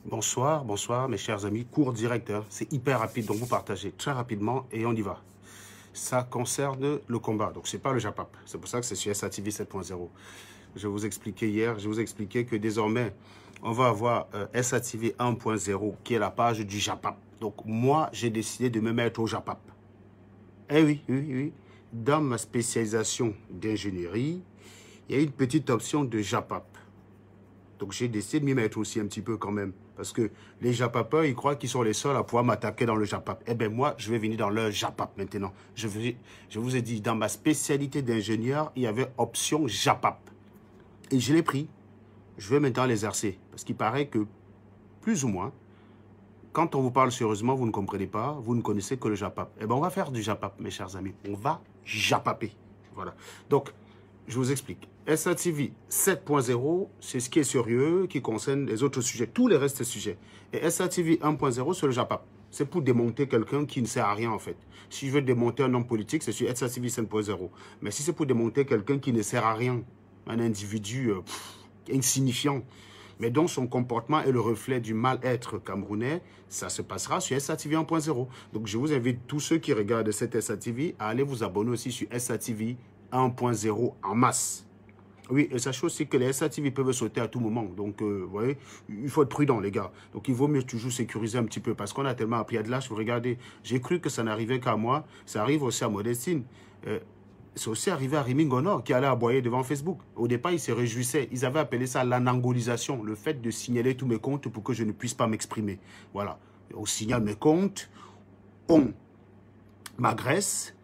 Bonsoir, bonsoir mes chers amis, cours direct, hein. C'est hyper rapide, donc vous partagez très rapidement et on y va. Ça concerne le combat, donc c'est pas le JAPAP, c'est pour ça que c'est sur SATV 7.0. Je vous expliquais hier, je vous expliquais que désormais, on va avoir SATV 1.0 qui est la page du JAPAP. Donc moi, j'ai décidé de me mettre au JAPAP. Eh oui, oui, oui. Dans ma spécialisation d'ingénierie, il y a une petite option de JAPAP. Donc j'ai décidé de m'y mettre aussi un petit peu quand même. Parce que les Japapeurs, ils croient qu'ils sont les seuls à pouvoir m'attaquer dans le Japap. Eh bien moi, je vais venir dans le Japap maintenant. Je vous ai dit, dans ma spécialité d'ingénieur, il y avait option Japap. Et je l'ai pris. Je vais maintenant l'exercer. Parce qu'il paraît que, plus ou moins, quand on vous parle sérieusement, vous ne comprenez pas, vous ne connaissez que le Japap. Eh bien on va faire du Japap, mes chers amis. On va Japaper. Voilà. Donc, je vous explique. SATV 7.0, c'est ce qui est sérieux, qui concerne les autres sujets, tous les restes sujets. Et SATV 1.0, c'est le JAPAP. C'est pour démonter quelqu'un qui ne sert à rien, en fait. Si je veux démonter un homme politique, c'est sur SATV 7.0. Mais si c'est pour démonter quelqu'un qui ne sert à rien, un individu insignifiant, mais dont son comportement est le reflet du mal-être camerounais, ça se passera sur SATV 1.0. Donc, je vous invite tous ceux qui regardent cette SATV à aller vous abonner aussi sur SATV 1.0 en masse. Oui, et sachez aussi que les SATV peuvent sauter à tout moment. Donc, vous voyez, il faut être prudent, les gars. Donc, il vaut mieux toujours sécuriser un petit peu parce qu'on a tellement appris à de l'âge. Vous regardez, j'ai cru que ça n'arrivait qu'à moi. Ça arrive aussi à Modestine. C'est aussi arrivé à Rémi Ngono qui allait aboyer devant Facebook. Au départ, ils se réjouissaient. Ils avaient appelé ça l'anangolisation, le fait de signaler tous mes comptes pour que je ne puisse pas m'exprimer. Voilà. On signale mes comptes, on m'agresse,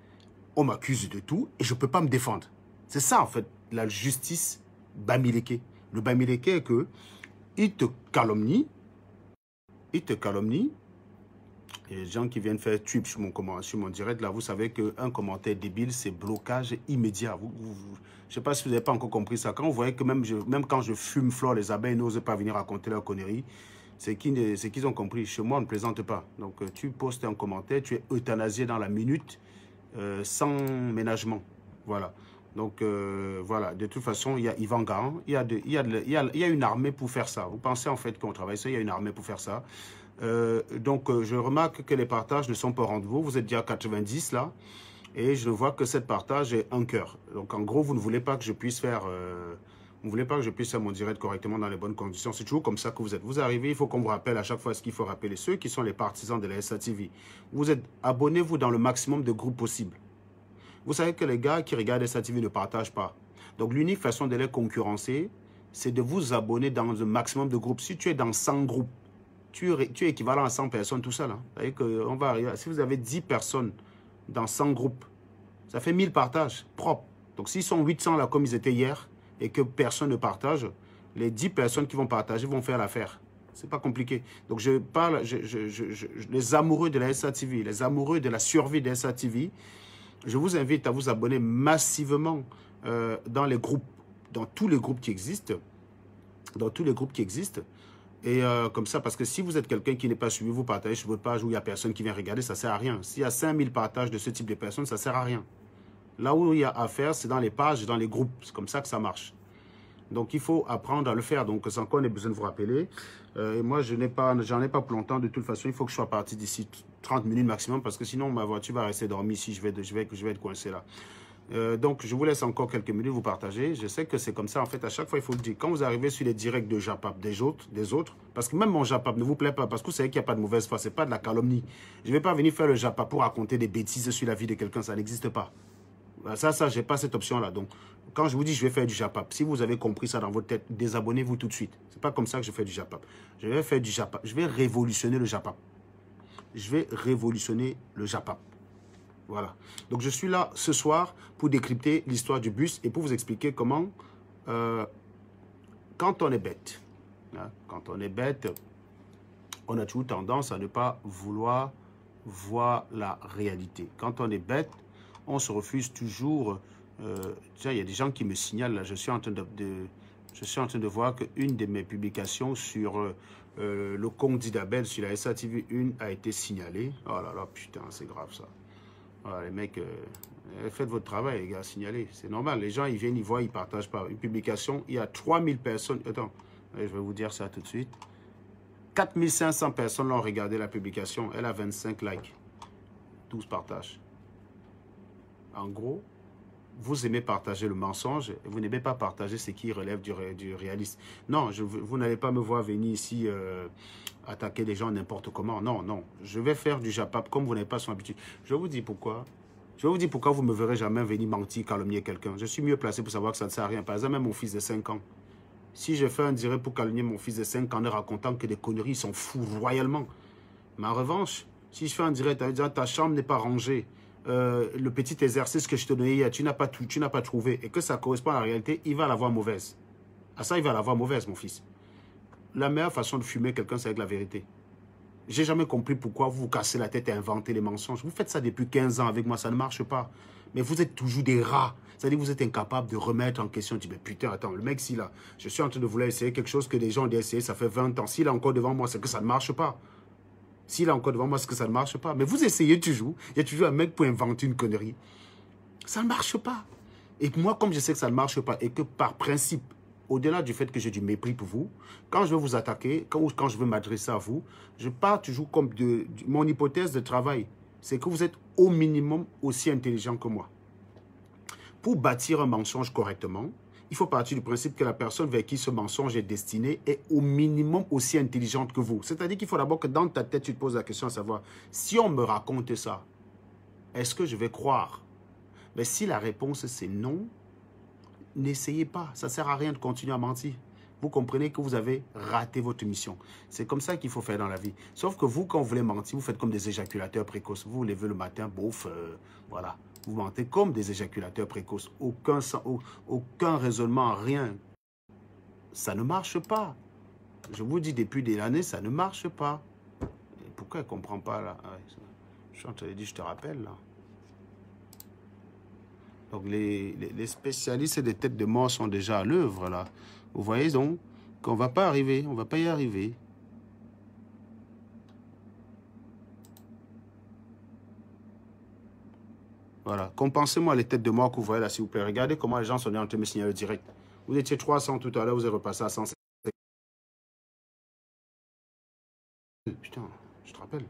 on m'accuse de tout et je ne peux pas me défendre. C'est ça, en fait, la justice Bamileke. Le Bamileke est que il te calomnie, et les gens qui viennent faire tweet sur mon direct, là, vous savez qu'un commentaire débile, c'est blocage immédiat. Je ne sais pas si vous n'avez pas encore compris ça. Quand vous voyez que même quand je fume flore, les abeilles n'osent pas venir raconter leurs conneries, c'est qu'ils ont compris. Chez moi, on ne plaisante pas. Donc, tu postes un commentaire, tu es euthanasié dans la minute, sans ménagement. Voilà. Donc, voilà. De toute façon, il y a Yvan Gahan. Il y a une armée pour faire ça. Vous pensez en fait qu'on travaille ça, il y a une armée pour faire ça. Donc, je remarque que les partages ne sont pas au rendez-vous. Vous êtes déjà à 90 là. Et je vois que cette partage est un cœur. Donc, en gros, vous ne voulez pas que je puisse faire... vous ne voulez pas que je puisse faire mon direct correctement dans les bonnes conditions. C'est toujours comme ça que vous êtes. Vous arrivez, il faut qu'on vous rappelle à chaque fois ce qu'il faut rappeler. Ceux qui sont les partisans de la SATV, vous êtes, abonnez-vous dans le maximum de groupes possibles. Vous savez que les gars qui regardent SATV ne partagent pas. Donc, l'unique façon de les concurrencer, c'est de vous abonner dans le maximum de groupes. Si tu es dans 100 groupes, tu es équivalent à 100 personnes tout seul. Hein. C'est-à-dire qu'on va arriver, si vous avez 10 personnes dans 100 groupes, ça fait 1000 partages propres. Donc, s'ils sont 800 là, comme ils étaient hier, et que personne ne partage, les 10 personnes qui vont partager vont faire l'affaire. C'est pas compliqué. Donc, je parle, les amoureux de la SATV, les amoureux de la survie de la SATV, je vous invite à vous abonner massivement dans les groupes, dans tous les groupes qui existent, Et comme ça, parce que si vous êtes quelqu'un qui n'est pas suivi, vous partagez sur votre page où il n'y a personne qui vient regarder, ça ne sert à rien. S'il y a 5000 partages de ce type de personnes, ça ne sert à rien. Là où il y a à faire, c'est dans les pages, dans les groupes. C'est comme ça que ça marche. Donc, il faut apprendre à le faire. Donc, sans qu'on ait besoin de vous rappeler. Et moi, j'en ai pas pour longtemps. De toute façon, il faut que je sois parti d'ici 30 minutes maximum parce que sinon, ma voiture va rester dormie ici. Je vais être coincé là. Donc, je vous laisse encore quelques minutes vous partager. Je sais que c'est comme ça. En fait, à chaque fois, il faut le dire. Quand vous arrivez sur les directs de Japap, des autres, parce que même mon Japap ne vous plaît pas, parce que vous savez qu'il n'y a pas de mauvaise foi, ce n'est pas de la calomnie. Je ne vais pas venir faire le Japap pour raconter des bêtises sur la vie de quelqu'un. Ça n'existe pas. Ça, je n'ai pas cette option-là. Donc, quand je vous dis je vais faire du Japap, si vous avez compris ça dans votre tête, désabonnez-vous tout de suite. Ce n'est pas comme ça que je fais du Japap. Je vais faire du Japap. Je vais révolutionner le Japap. Je vais révolutionner le Japap. Voilà. Donc, je suis là ce soir pour décrypter l'histoire du bus et pour vous expliquer comment, quand on est bête, hein, on a toujours tendance à ne pas vouloir voir la réalité. Quand on est bête, on se refuse toujours. Tiens, il y a des gens qui me signalent, là, je suis en train de voir qu'une de mes publications sur le compte d'Idabel sur la SATV 1 a été signalée. Oh là là, putain, c'est grave ça. Voilà, les mecs, faites votre travail, les gars, signalez. C'est normal, les gens, ils viennent, ils voient, ils partagent pas. Une publication, il y a 3000 personnes. Attends, je vais vous dire ça tout de suite. 4500 personnes l'ont regardé la publication. Elle a 25 likes. 12 partages. En gros, vous aimez partager le mensonge et vous n'aimez pas partager ce qui relève du réalisme. Non, vous n'allez pas me voir venir ici attaquer les gens n'importe comment. Non, non. Je vais faire du japap comme vous n'avez pas son habitude. Je vous dis pourquoi. Je vais vous dire pourquoi vous ne me verrez jamais venir mentir, calomnier quelqu'un. Je suis mieux placé pour savoir que ça ne sert à rien. Par exemple, même mon fils de 5 ans. Si je fais un direct pour calomnier mon fils de 5 ans en racontant que des conneries, ils sont fous royalement. Mais en revanche, si je fais un direct en disant ta chambre n'est pas rangée, le petit exercice que je te donnais hier, tu n'as pas trouvé, et que ça correspond à la réalité, il va l'avoir mauvaise. À ça, il va l'avoir mauvaise, mon fils. La meilleure façon de fumer quelqu'un, c'est avec la vérité. J'ai jamais compris pourquoi vous vous cassez la tête et inventez les mensonges. Vous faites ça depuis 15 ans avec moi, ça ne marche pas. Mais vous êtes toujours des rats. C'est-à-dire que vous êtes incapable de remettre en question. Tu dis, mais putain, attends, le mec, si là, je suis en train de vouloir essayer quelque chose que des gens ont essayé, ça fait 20 ans. S'il est encore devant moi, c'est que ça ne marche pas. S'il est encore devant moi, c'est que ça ne marche pas. Mais vous essayez toujours. Il y a toujours un mec pour inventer une connerie. Ça ne marche pas. Et moi, comme je sais que ça ne marche pas et que par principe, au-delà du fait que j'ai du mépris pour vous, quand je veux vous attaquer, quand je veux m'adresser à vous, je pars toujours comme mon hypothèse de travail. C'est que vous êtes au minimum aussi intelligent que moi. Pour bâtir un mensonge correctement, il faut partir du principe que la personne vers qui ce mensonge est destiné est au minimum aussi intelligente que vous. C'est-à-dire qu'il faut d'abord que dans ta tête, tu te poses la question à savoir, si on me raconte ça, est-ce que je vais croire? Mais si la réponse c'est non, n'essayez pas. Ça ne sert à rien de continuer à mentir. Vous comprenez que vous avez raté votre mission. C'est comme ça qu'il faut faire dans la vie. Sauf que vous, quand vous voulez mentir, vous faites comme des éjaculateurs précoces. Vous vous levez le matin, bouf, voilà. Vous mentez comme des éjaculateurs précoces. Aucun raisonnement, rien. Ça ne marche pas. Je vous dis depuis des années, ça ne marche pas. Et pourquoi elle ne comprend pas là? Je suis en train de dire, je te rappelle là. Donc les spécialistes des têtes de mort sont déjà à l'œuvre là. Vous voyez donc qu'on ne va pas arriver, on ne va pas y arriver. Voilà. Compensez-moi les têtes de mort que vous voyez là, s'il vous plaît. Regardez comment les gens sont en train de me signaler direct. Vous étiez 300 tout à l'heure, vous êtes repassé à 150. Putain, je te rappelle.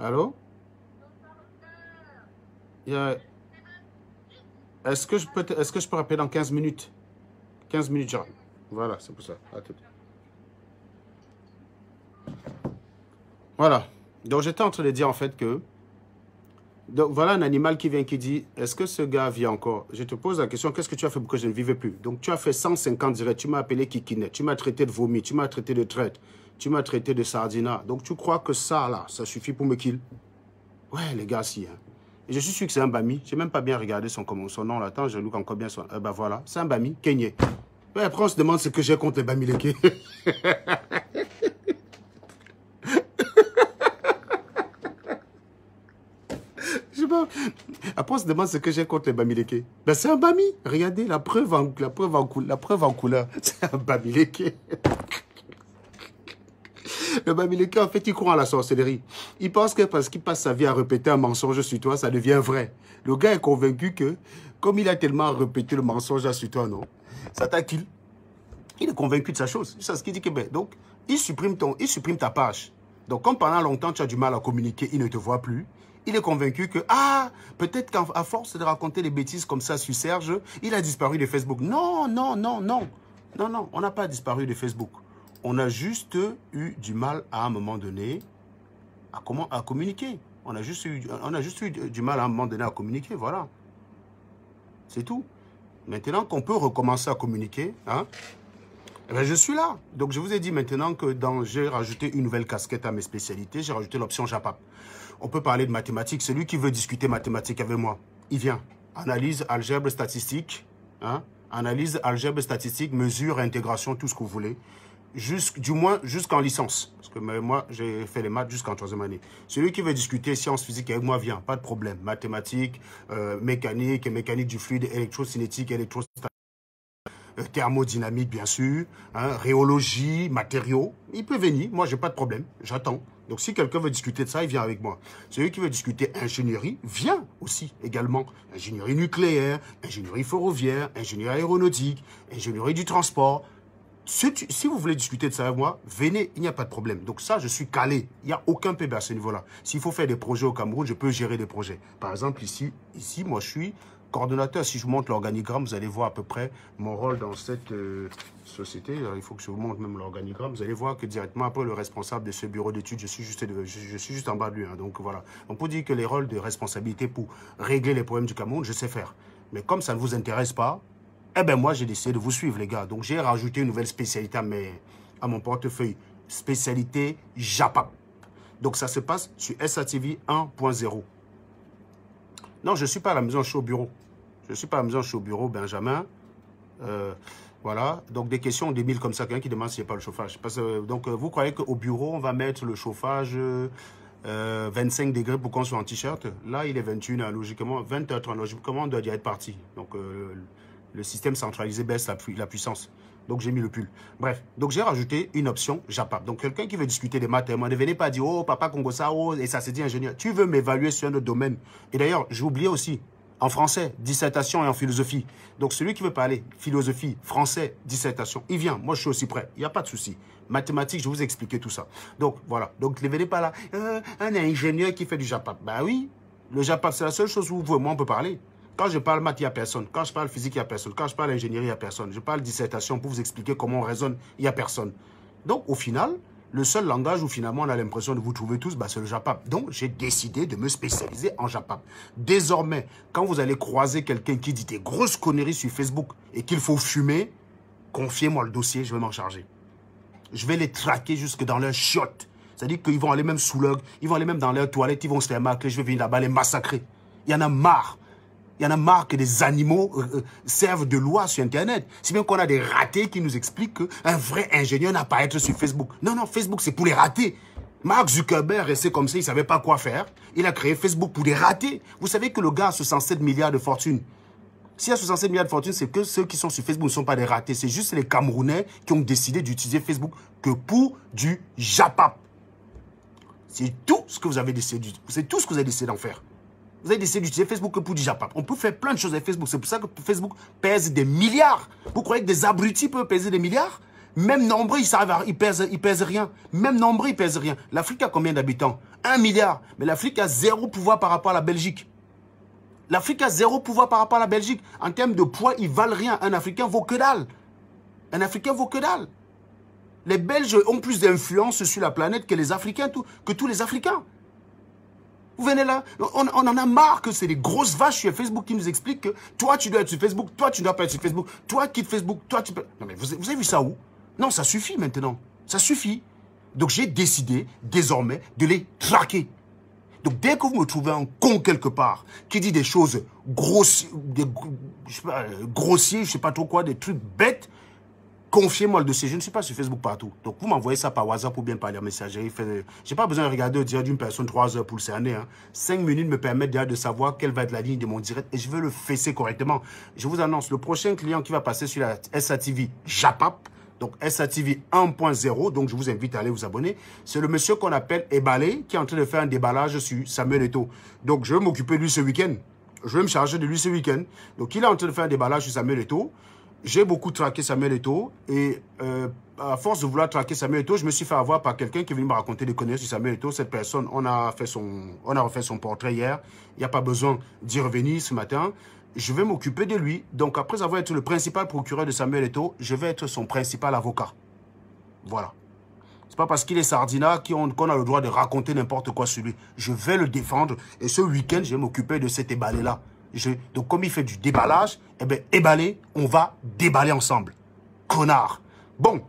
Allô? Est-ce que je peux rappeler dans 15 minutes? 15 minutes, j'arrive. Voilà, c'est pour ça. À tout. Voilà. Donc, j'étais en train de dire en fait que... Donc, voilà un animal qui vient qui dit, est-ce que ce gars vit encore? Je te pose la question, qu'est-ce que tu as fait pour que je ne vivais plus? Donc, tu as fait 150 directs, tu m'as appelé kikinet, tu m'as traité de vomi, tu m'as traité de traite, tu m'as traité de sardina. Donc, tu crois que ça, là, ça suffit pour me kill? Ouais, les gars, si. Hein. Et je suis sûr que c'est un Bami. Je n'ai même pas bien regardé son nom. Là. Attends, je look encore bien son... ben voilà, c'est un Bami, Kenyé. Ouais, après, on se demande ce que j'ai contre les Bamileke. Après, on se demande ce que j'ai contre les Bamileke. Ben, c'est un Bami. Regardez, la preuve en couleur. C'est un Bamileke. Le Bamileke, en fait, il croit à la sorcellerie. Il pense que parce qu'il passe sa vie à répéter un mensonge sur toi, ça devient vrai. Le gars est convaincu que, comme il a tellement répété le mensonge sur toi, non, ça t'a kill. Il est convaincu de sa chose. C'est ce qu'il dit que, ben, donc, il supprime ta page. Donc, comme pendant longtemps, tu as du mal à communiquer, il ne te voit plus. Il est convaincu que, ah, peut-être qu'à force de raconter des bêtises comme ça sur Serge, il a disparu de Facebook. Non, non, non, non. Non, non, on n'a pas disparu de Facebook. On a juste eu du mal à un moment donné à communiquer. On a juste eu du mal à un moment donné à communiquer, voilà. C'est tout. Maintenant qu'on peut recommencer à communiquer, hein, eh bien, je suis là. Donc, je vous ai dit maintenant que j'ai rajouté une nouvelle casquette à mes spécialités. J'ai rajouté l'option JAPAP. On peut parler de mathématiques. Celui qui veut discuter mathématiques avec moi, il vient. Analyse, algèbre, statistique. Hein, analyse, algèbre, statistique, mesure, intégration, tout ce que vous voulez. du moins jusqu'en licence. Parce que moi, j'ai fait les maths jusqu'en 3e année. Celui qui veut discuter sciences physiques avec moi, vient, pas de problème. Mathématiques, mécanique du fluide, électrocinétique, thermodynamique, bien sûr, hein, rhéologie, matériaux. Il peut venir, moi, j'ai pas de problème, j'attends. Donc, si quelqu'un veut discuter de ça, il vient avec moi. Celui qui veut discuter ingénierie, vient aussi, également. Ingénierie nucléaire, ingénierie ferroviaire, ingénierie aéronautique, ingénierie du transport. Si vous voulez discuter de ça avec moi, venez, il n'y a pas de problème. Donc ça, je suis calé. Il n'y a aucun PB à ce niveau-là. S'il faut faire des projets au Cameroun, je peux gérer des projets. Par exemple, ici moi, je suis coordonnateur. Si je vous montre l'organigramme, vous allez voir à peu près mon rôle dans cette société. Alors, il faut que je vous montre même l'organigramme. Vous allez voir que directement, après le responsable de ce bureau d'études, je suis juste en bas de lui. Hein. Donc voilà. On peut dire que les rôles de responsabilité pour régler les problèmes du Cameroun, je sais faire. Mais comme ça ne vous intéresse pas, eh bien, moi, j'ai décidé de vous suivre, les gars. Donc, j'ai rajouté une nouvelle spécialité à mon portefeuille. Spécialité JAPAP. Donc, ça se passe sur SATV 1.0. Non, je ne suis pas à la maison, je suis au bureau. Je ne suis pas à la maison, je suis au bureau, Benjamin. Voilà. Donc, des questions, des mille comme ça. Quelqu'un qui demande s'il n'y a pas le chauffage. Donc, vous croyez qu'au bureau, on va mettre le chauffage 25 degrés pour qu'on soit en t-shirt? Là, il est 21, logiquement. 20h30, logiquement, on doit déjà être parti. Donc, le système centralisé baisse la puissance. Donc, j'ai mis le pull. Bref, donc j'ai rajouté une option JAPAP. Donc, quelqu'un qui veut discuter des maths, ne venez pas dire, oh, papa Congo ça, oh, et ça, c'est dit ingénieur. Tu veux m'évaluer sur un autre domaine. Et d'ailleurs, j'ai oublié aussi, en français, dissertation et en philosophie. Donc, celui qui veut parler philosophie, français, dissertation, il vient. Moi, je suis aussi prêt. Il n'y a pas de souci. Mathématiques, je vais vous expliquer tout ça. Donc, voilà. Donc, ne venez pas là. Un ingénieur qui fait du JAPAP. Ben oui, le JAPAP, c'est la seule chose où vous et moi, on peut parler. Quand je parle maths, il n'y a personne. Quand je parle physique, il n'y a personne. Quand je parle ingénierie, il n'y a personne. Je parle dissertation pour vous expliquer comment on raisonne, il n'y a personne. Donc, au final, le seul langage où finalement on a l'impression de vous trouver tous, bah, c'est le JAPAP. Donc, j'ai décidé de me spécialiser en JAPAP. Désormais, quand vous allez croiser quelqu'un qui dit des grosses conneries sur Facebook et qu'il faut fumer, confiez-moi le dossier, je vais m'en charger. Je vais les traquer jusque dans leur chiotte. C'est-à-dire qu'ils vont aller même sous leur... Ils vont aller même dans leurs toilettes, ils vont se faire marquer, je vais venir là-bas les massacrer. Il y en a marre. Il y en a marre que des animaux servent de loi sur Internet. Si bien qu'on a des ratés qui nous expliquent qu'un vrai ingénieur n'a pas à être sur Facebook. Non, non, Facebook, c'est pour les ratés. Mark Zuckerberg restait comme ça, il ne savait pas quoi faire. Il a créé Facebook pour les ratés. Vous savez que le gars a 67 milliards de fortune. S'il y a 67 milliards de fortune, c'est que ceux qui sont sur Facebook ne sont pas des ratés. C'est juste les Camerounais qui ont décidé d'utiliser Facebook que pour du JAPAP. C'est tout ce que vous avez décidé, c'est tout ce que vous avez décidé d'en faire. Vous avez décidé d'utiliser Facebook que pour du JAPAP. On peut faire plein de choses avec Facebook. C'est pour ça que Facebook pèse des milliards. Vous croyez que des abrutis peuvent peser des milliards? Même nombreux, ils pèsent rien. Même nombreux, ils pèsent rien. L'Afrique a combien d'habitants? 1 milliard. Mais l'Afrique a 0 pouvoir par rapport à la Belgique. L'Afrique a 0 pouvoir par rapport à la Belgique. En termes de poids, ils valent rien. Un Africain vaut que dalle. Un Africain vaut que dalle. Les Belges ont plus d'influence sur la planète que les Africains, que tous les Africains. Vous venez là, on en a marre que c'est des grosses vaches sur Facebook qui nous expliquent que toi, tu dois être sur Facebook, toi, tu ne dois pas être sur Facebook, toi, quitte Facebook, toi, tu peux... Non, mais vous avez vu ça où? Non, ça suffit maintenant. Ça suffit. Donc, j'ai décidé, désormais, de les traquer. Donc, dès que vous me trouvez un con quelque part, qui dit des choses grossières, je sais pas trop quoi, des trucs bêtes, confiez-moi le dossier. Je ne suis pas sur Facebook partout. Donc, vous m'envoyez ça par WhatsApp ou bien par les messageries. Je n'ai pas besoin de regarder au direct d'une personne 3 heures pour le cerner. Hein. 5 minutes me permettent déjà de savoir quelle va être la ligne de mon direct et je veux le fesser correctement. Je vous annonce, le prochain client qui va passer sur la SATV JAPAP, donc SATV 1.0, donc je vous invite à aller vous abonner, c'est le monsieur qu'on appelle Ebalé qui est en train de faire un déballage sur Samuel Eto'o. Donc, je vais m'occuper de lui ce week-end. Je vais me charger de lui ce week-end. Donc, il est en train de faire un déballage sur Samuel Eto'o. J'ai beaucoup traqué Samuel Eto'o et à force de vouloir traquer Samuel Eto'o, je me suis fait avoir par quelqu'un qui est venu me raconter des conneries sur Samuel Eto'o. Cette personne, on a refait son portrait hier. Il n'y a pas besoin d'y revenir ce matin. Je vais m'occuper de lui. Donc, après avoir été le principal procureur de Samuel Eto'o, je vais être son principal avocat. Voilà. C'est pas parce qu'il est Sardina qu'on a le droit de raconter n'importe quoi sur lui. Je vais le défendre et ce week-end, je vais m'occuper de cet ébalé-là. Donc, comme il fait du déballage, eh bien, éballer, on va déballer ensemble. Connard. Bon,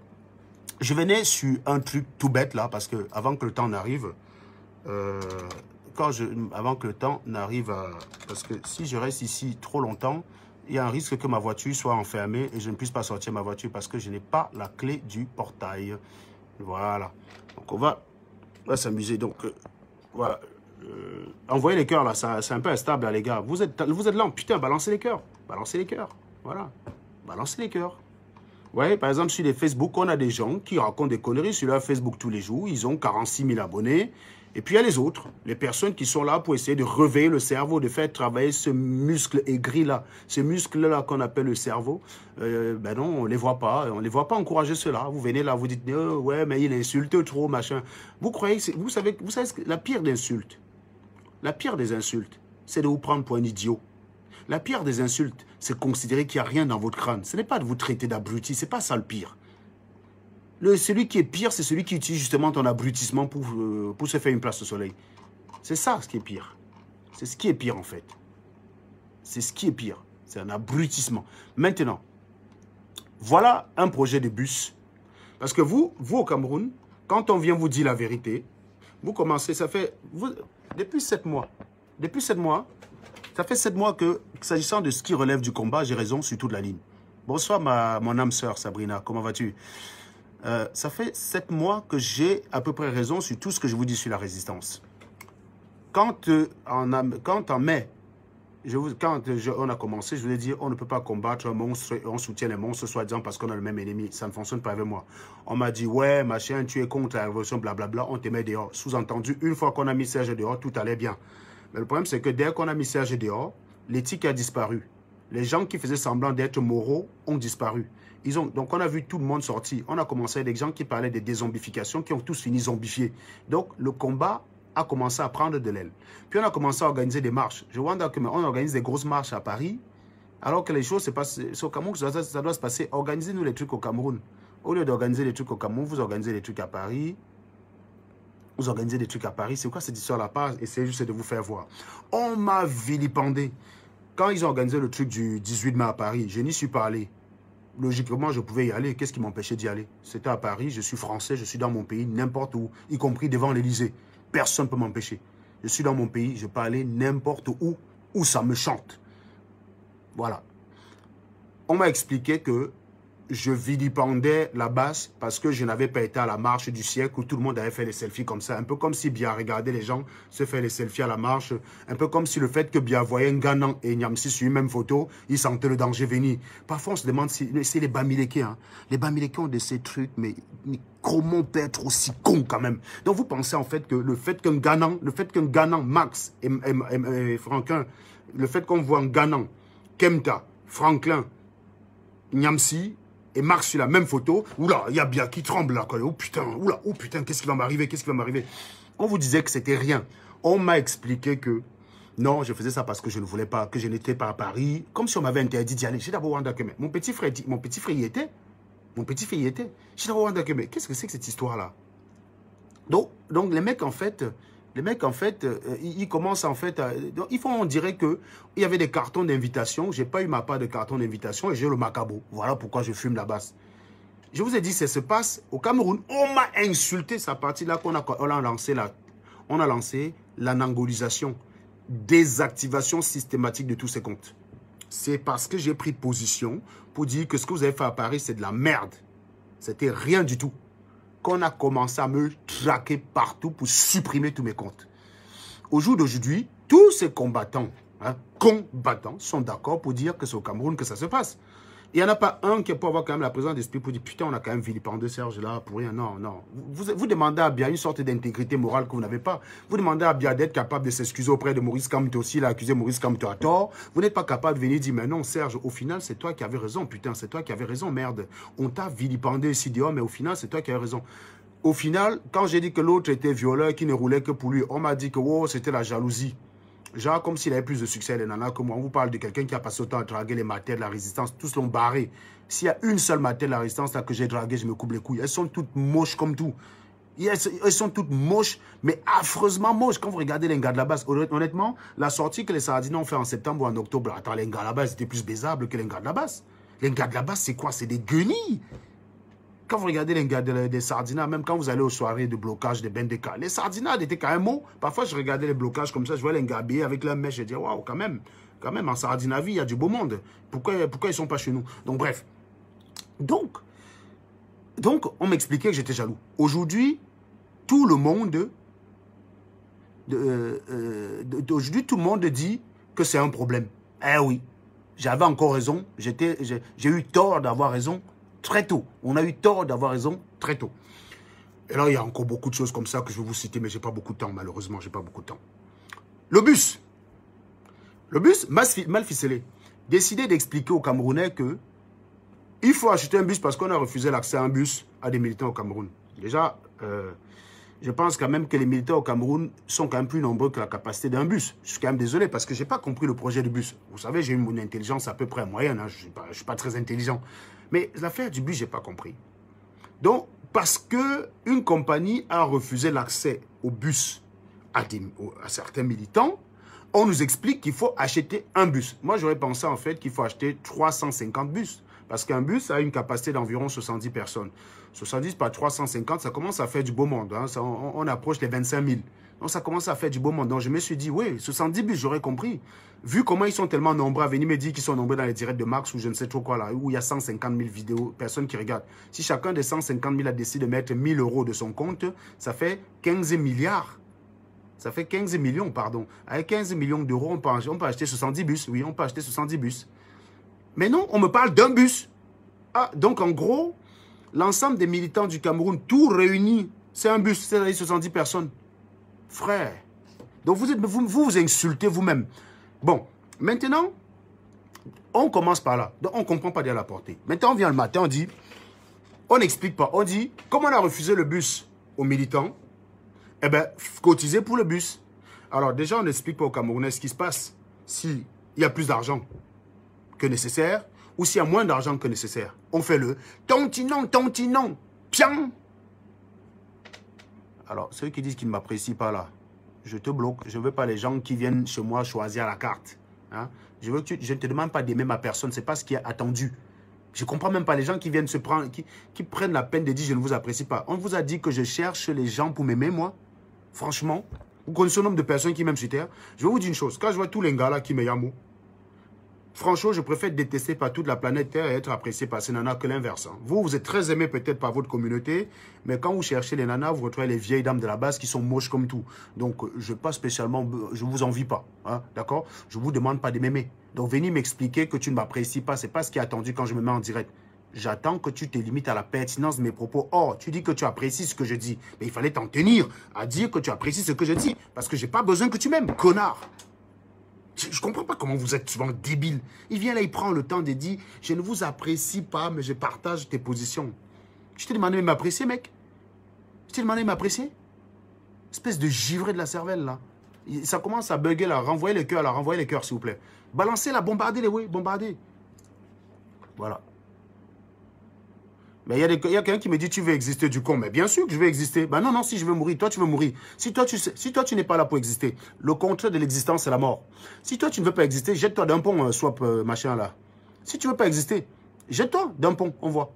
je venais sur un truc tout bête là, parce que avant que le temps n'arrive, parce que si je reste ici trop longtemps, il y a un risque que ma voiture soit enfermée et je ne puisse pas sortir ma voiture parce que je n'ai pas la clé du portail. Voilà. Donc, on va s'amuser. Donc, voilà. Envoyez les cœurs, là. C'est un peu instable, là, les gars. Vous êtes là. Putain, balancez les cœurs. Balancez les cœurs. Voilà. Balancez les cœurs. Vous voyez, par exemple, sur les Facebook, on a des gens qui racontent des conneries sur leur Facebook tous les jours. Ils ont 46 000 abonnés. Et puis, il y a les autres, les personnes qui sont là pour essayer de réveiller le cerveau, de faire travailler ce muscle aigri-là, ce muscle-là qu'on appelle le cerveau. Ben non, on ne les voit pas. On ne les voit pas encourager cela. Vous venez là, vous dites, oh, ouais, mais il insulte trop, machin. Vous croyez, vous savez la pire des insultes, c'est de vous prendre pour un idiot. La pire des insultes, c'est de considérer qu'il n'y a rien dans votre crâne. Ce n'est pas de vous traiter d'abruti, ce n'est pas ça le pire. Celui qui est pire, c'est celui qui utilise justement ton abrutissement pour se faire une place au soleil. C'est ça ce qui est pire. C'est ce qui est pire en fait. C'est ce qui est pire. C'est un abrutissement. Maintenant, voilà un projet de bus. Parce que vous au Cameroun, quand on vient vous dire la vérité, vous commencez, depuis 7 mois, ça fait 7 mois que, s'agissant de ce qui relève du combat, j'ai raison sur toute la ligne. Bonsoir mon âme sœur Sabrina, comment vas-tu? Ça fait 7 mois que j'ai à peu près raison sur tout ce que je vous dis sur la résistance. Quand en mai, on a commencé, je vous ai dit, on ne peut pas combattre un monstre et on soutient les monstres, soi-disant parce qu'on a le même ennemi. Ça ne fonctionne pas avec moi. On m'a dit, ouais, machin, tu es contre la révolution, blablabla, on te met dehors. Sous-entendu, une fois qu'on a mis Serge dehors, tout allait bien. Mais le problème, c'est que dès qu'on a mis Serge dehors, l'éthique a disparu. Les gens qui faisaient semblant d'être moraux ont disparu. Donc, on a vu tout le monde sortir. On a commencé avec des gens qui parlaient de dézombification, qui ont tous fini zombifiés. Donc, le combat a commencé à prendre de l'aile. Puis, on a commencé à organiser des marches. Je vois qu'on organise des grosses marches à Paris, alors que les choses se passent au Cameroun, ça doit se passer. Organisez-nous les trucs au Cameroun. Au lieu d'organiser les trucs au Cameroun, vous organisez les trucs à Paris. Vous organisez des trucs à Paris. C'est quoi cette histoire-là? Essayez juste de vous faire voir. On m'a vilipendé. Quand ils ont organisé le truc du 18 mai à Paris, je n'y suis pas allé. Logiquement, je pouvais y aller. Qu'est-ce qui m'empêchait d'y aller? C'était à Paris, je suis français, je suis dans mon pays, n'importe où, y compris devant l'Élysée. Personne ne peut m'empêcher. Je suis dans mon pays, je peux aller n'importe où ça me chante. Voilà. On m'a expliqué que je vilipendais la base parce que je n'avais pas été à la marche du siècle où tout le monde avait fait les selfies comme ça. Un peu comme si Bia regardait les gens se faire les selfies à la marche. Un peu comme si le fait que Bia voyait Nganan et Niamsi sur une même photo, il sentait le danger venir. Parfois, on se demande si c'est les Bamileke. Hein. Les Bamileke ont de ces trucs, mais comment on peut être aussi con quand même? Donc, vous pensez en fait que le fait qu'un Nganan, Max et Franklin, le fait qu'on voit Nganan, Kemta, Franklin, Niamsi, et Marc sur la même photo, oula, il y a Bia qui tremble là, quoi. Oh putain, oula, oh putain, qu'est-ce qui va m'arriver, qu'est-ce qui va m'arriver? On vous disait que c'était rien. On m'a expliqué que non, je faisais ça parce que je ne voulais pas, que je n'étais pas à Paris, comme si on m'avait interdit d'y aller. J'ai d'abord Wanda Keme. Mon petit frère y était. J'ai d'abord Wanda Keme. Qu'est-ce que c'est que cette histoire-là? Donc les mecs, en fait, ils commencent en fait à... Donc, on dirait qu'il y avait des cartons d'invitation. Je n'ai pas eu ma part de carton d'invitation et j'ai le macabo. Voilà pourquoi je fume la basse. Je vous ai dit, ça se passe au Cameroun. On m'a insulté, c'est à partir de là qu'on a lancé la nangolisation, désactivation systématique de tous ces comptes. C'est parce que j'ai pris position pour dire que ce que vous avez fait à Paris, c'est de la merde. C'était rien du tout. Qu'on a commencé à me traquer partout pour supprimer tous mes comptes. Au jour d'aujourd'hui, tous ces combattants, sont d'accord pour dire que c'est au Cameroun que ça se passe. Il n'y en a pas un qui peut avoir quand même la présence d'esprit pour dire putain, on a quand même vilipendé Serge là pour rien. Non, non. Vous demandez à Bia une sorte d'intégrité morale que vous n'avez pas. Vous demandez à Bia d'être capable de s'excuser auprès de Maurice Kamto aussi. Il a accusé Maurice Kamto à tort. Vous n'êtes pas capable de venir dire mais non, Serge, au final, c'est toi qui avais raison. Putain, c'est toi qui avais raison, merde. On t'a vilipendé ici dehors, mais au final, c'est toi qui avais raison. Au final, quand j'ai dit que l'autre était violeur, qui ne roulait que pour lui, on m'a dit que oh, c'était la jalousie. Genre comme s'il avait plus de succès, les nanas, que moi. On vous parle de quelqu'un qui a passé autant à draguer les matères de la résistance. Tous l'ont barré. S'il y a une seule matière de la résistance là, que j'ai dragué, je me coupe les couilles. Elles sont toutes moches comme tout. Elles sont toutes moches, mais affreusement moches. Quand vous regardez les gars de la base, honnêtement, la sortie que les Sardines ont fait en septembre ou en octobre, attends, les gars de la base étaient plus baisables que les gars de la base. Les gars de la base, c'est quoi? C'est des guenilles. Quand vous regardez les gars des Sardinades, même quand vous allez aux soirées de blocage des Bendeka, les Sardinades étaient quand même mots. Parfois, je regardais les blocages comme ça, je vois les gars habillés avec leur mèche, je dis waouh, quand même. Quand même, en Sardinavie, il y a du beau monde. Pourquoi ils ne sont pas chez nous? Donc, bref. Donc on m'expliquait que j'étais jaloux. Aujourd'hui, tout le monde... Aujourd'hui, tout le monde dit que c'est un problème. Eh oui, j'avais encore raison. J'ai eu tort d'avoir raison très tôt. On a eu tort d'avoir raison très tôt. Et là, il y a encore beaucoup de choses comme ça que je vais vous citer, mais je n'ai pas beaucoup de temps, malheureusement, je n'ai pas beaucoup de temps. Le bus. Le bus, mal ficelé. Décidé d'expliquer aux Camerounais que il faut acheter un bus parce qu'on a refusé l'accès à un bus à des militants au Cameroun. Déjà, je pense quand même que les militants au Cameroun sont quand même plus nombreux que la capacité d'un bus. Je suis quand même désolé parce que je n'ai pas compris le projet du bus. Vous savez, j'ai une intelligence à peu près moyenne. Hein. Je ne suis pas très intelligent. Mais l'affaire du bus, je n'ai pas compris. Donc, parce qu'une compagnie a refusé l'accès au bus à certains militants, on nous explique qu'il faut acheter un bus. Moi, j'aurais pensé en fait qu'il faut acheter 350 bus. Parce qu'un bus a une capacité d'environ 70 personnes. 70 par 350, ça commence à faire du beau monde. Hein. On approche les 25 000. Donc, ça commence à faire du beau monde. Donc, je me suis dit, oui, 70 bus, j'aurais compris. Vu comment ils sont tellement nombreux à venir me dire qu'ils sont nombreux dans les directs de Max ou je ne sais trop quoi là, où il y a 150 000 vidéos, personnes qui regardent. Si chacun des 150 000 a décidé de mettre 1 000 € de son compte, ça fait 15 milliards. Ça fait 15 millions, pardon. Avec 15 millions d'euros, on peut acheter 70 bus. Oui, on peut acheter 70 bus. Mais non, on me parle d'un bus. Ah, donc en gros, l'ensemble des militants du Cameroun, tout réuni, c'est un bus, c'est-à-dire 70 personnes. Frère. Donc vous insultez vous-même. Bon, maintenant, on commence par là. Donc on ne comprend pas bien la portée. Maintenant, on vient le matin, on dit, on n'explique pas. On dit, comme on a refusé le bus aux militants, eh bien, cotiser pour le bus. Alors déjà, on n'explique pas aux Camerounais ce qui se passe s'il y a plus d'argent que nécessaire ou s'il y a moins d'argent que nécessaire. On fait le tontinon, pian. Alors, ceux qui disent qu'ils ne m'apprécient pas là, je te bloque. Je ne veux pas les gens qui viennent chez moi choisir la carte. Hein? Je ne te demande pas d'aimer ma personne, ce n'est pas ce qui est attendu. Je ne comprends même pas les gens qui viennent se prendre, qui prennent la peine de dire je ne vous apprécie pas. On vous a dit que je cherche les gens pour m'aimer, moi. Franchement, vous connaissez le nombre de personnes qui m'aiment sur Terre. Je vais vous dire une chose. Quand je vois tous les gars là qui m'aiment, franchement, je préfère détester par toute la planète Terre et être apprécié par ces nanas que l'inverse. Hein. Vous êtes très aimés peut-être par votre communauté, mais quand vous cherchez les nanas, vous retrouvez les vieilles dames de la base qui sont moches comme tout. Donc, je pas spécialement, je ne vous envie pas. Hein, d'accord? Je ne vous demande pas de m'aimer. Donc, venez m'expliquer que tu ne m'apprécies pas. Ce n'est pas ce qui est attendu quand je me mets en direct. J'attends que tu te limites à la pertinence de mes propos. Or, tu dis que tu apprécies ce que je dis. Mais il fallait t'en tenir à dire que tu apprécies ce que je dis. Parce que je n'ai pas besoin que tu m'aimes, connard. Je ne comprends pas comment vous êtes souvent débile. Il vient là, il prend le temps de dire « Je ne vous apprécie pas, mais je partage tes positions. » Je t'ai demandé de m'apprécier, mec. Je t'ai demandé de m'apprécier. Espèce de givré de la cervelle, là. Ça commence à bugger, là. Renvoyez les cœurs, là. Renvoyez les cœurs, s'il vous plaît. Balancez, là. Bombardez-les, oui. Bombardez. Voilà. Mais il y a quelqu'un qui me dit, tu veux exister du con. Mais bien sûr que je vais exister. Ben non, si je veux mourir, toi tu veux mourir. Si toi tu n'es pas là pour exister, le contraire de l'existence, c'est la mort. Si toi tu ne veux pas exister, jette-toi d'un pont, swap, machin là. Si tu ne veux pas exister, jette-toi d'un pont, on voit.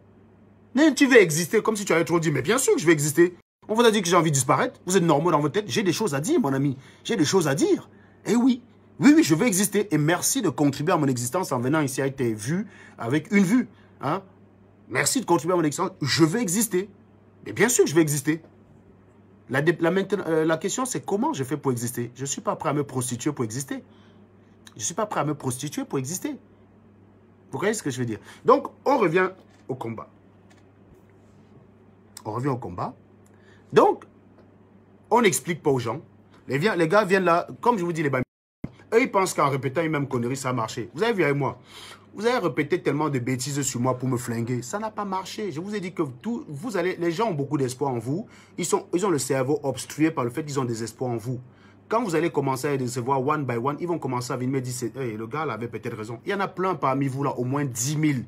Mais tu veux exister comme si tu avais trop dit. Mais bien sûr que je vais exister. On vous a dit que j'ai envie de disparaître. Vous êtes normaux dans votre tête. J'ai des choses à dire, mon ami. J'ai des choses à dire. Eh oui. Oui, je veux exister. Et merci de contribuer à mon existence en venant ici à être vu avec une vue. Hein? Merci de contribuer à mon existence. Je vais exister. Mais bien sûr que je vais exister. La question, c'est comment je fais pour exister. Je ne suis pas prêt à me prostituer pour exister. Je ne suis pas prêt à me prostituer pour exister. Vous voyez ce que je veux dire? Donc, on revient au combat. On revient au combat. Donc, on n'explique pas aux gens. Les gars viennent là, comme je vous dis, les bambins. Eux, ils pensent qu'en répétant une même connerie, ça a marché. Vous avez vu avec moi. Vous avez répété tellement de bêtises sur moi pour me flinguer. Ça n'a pas marché. Je vous ai dit que les gens ont beaucoup d'espoir en vous. Ils ont le cerveau obstrué par le fait qu'ils ont des espoirs en vous. Quand vous allez commencer à les recevoir one by one, ils vont commencer à venir me dire, hey, le gars là avait peut-être raison. Il y en a plein parmi vous là, au moins 10 000,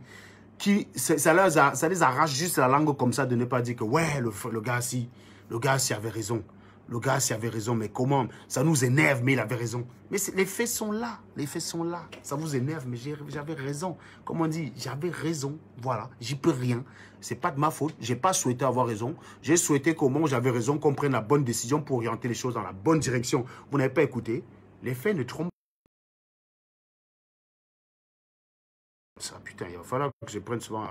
qui, ça les arrache juste la langue comme ça de ne pas dire que, ouais, le gars si avait raison. Le gars, s'il avait raison, mais comment? Ça nous énerve, mais il avait raison. Mais les faits sont là. Les faits sont là. Ça vous énerve, mais j'avais raison. Comme on dit, j'avais raison. Voilà, j'y peux rien. C'est pas de ma faute. J'ai pas souhaité avoir raison. J'ai souhaité qu'au moment où j'avais raison, qu'on prenne la bonne décision pour orienter les choses dans la bonne direction. Vous n'avez pas écouté. Les faits ne trompent pas. putain, il va falloir que je prenne souvent...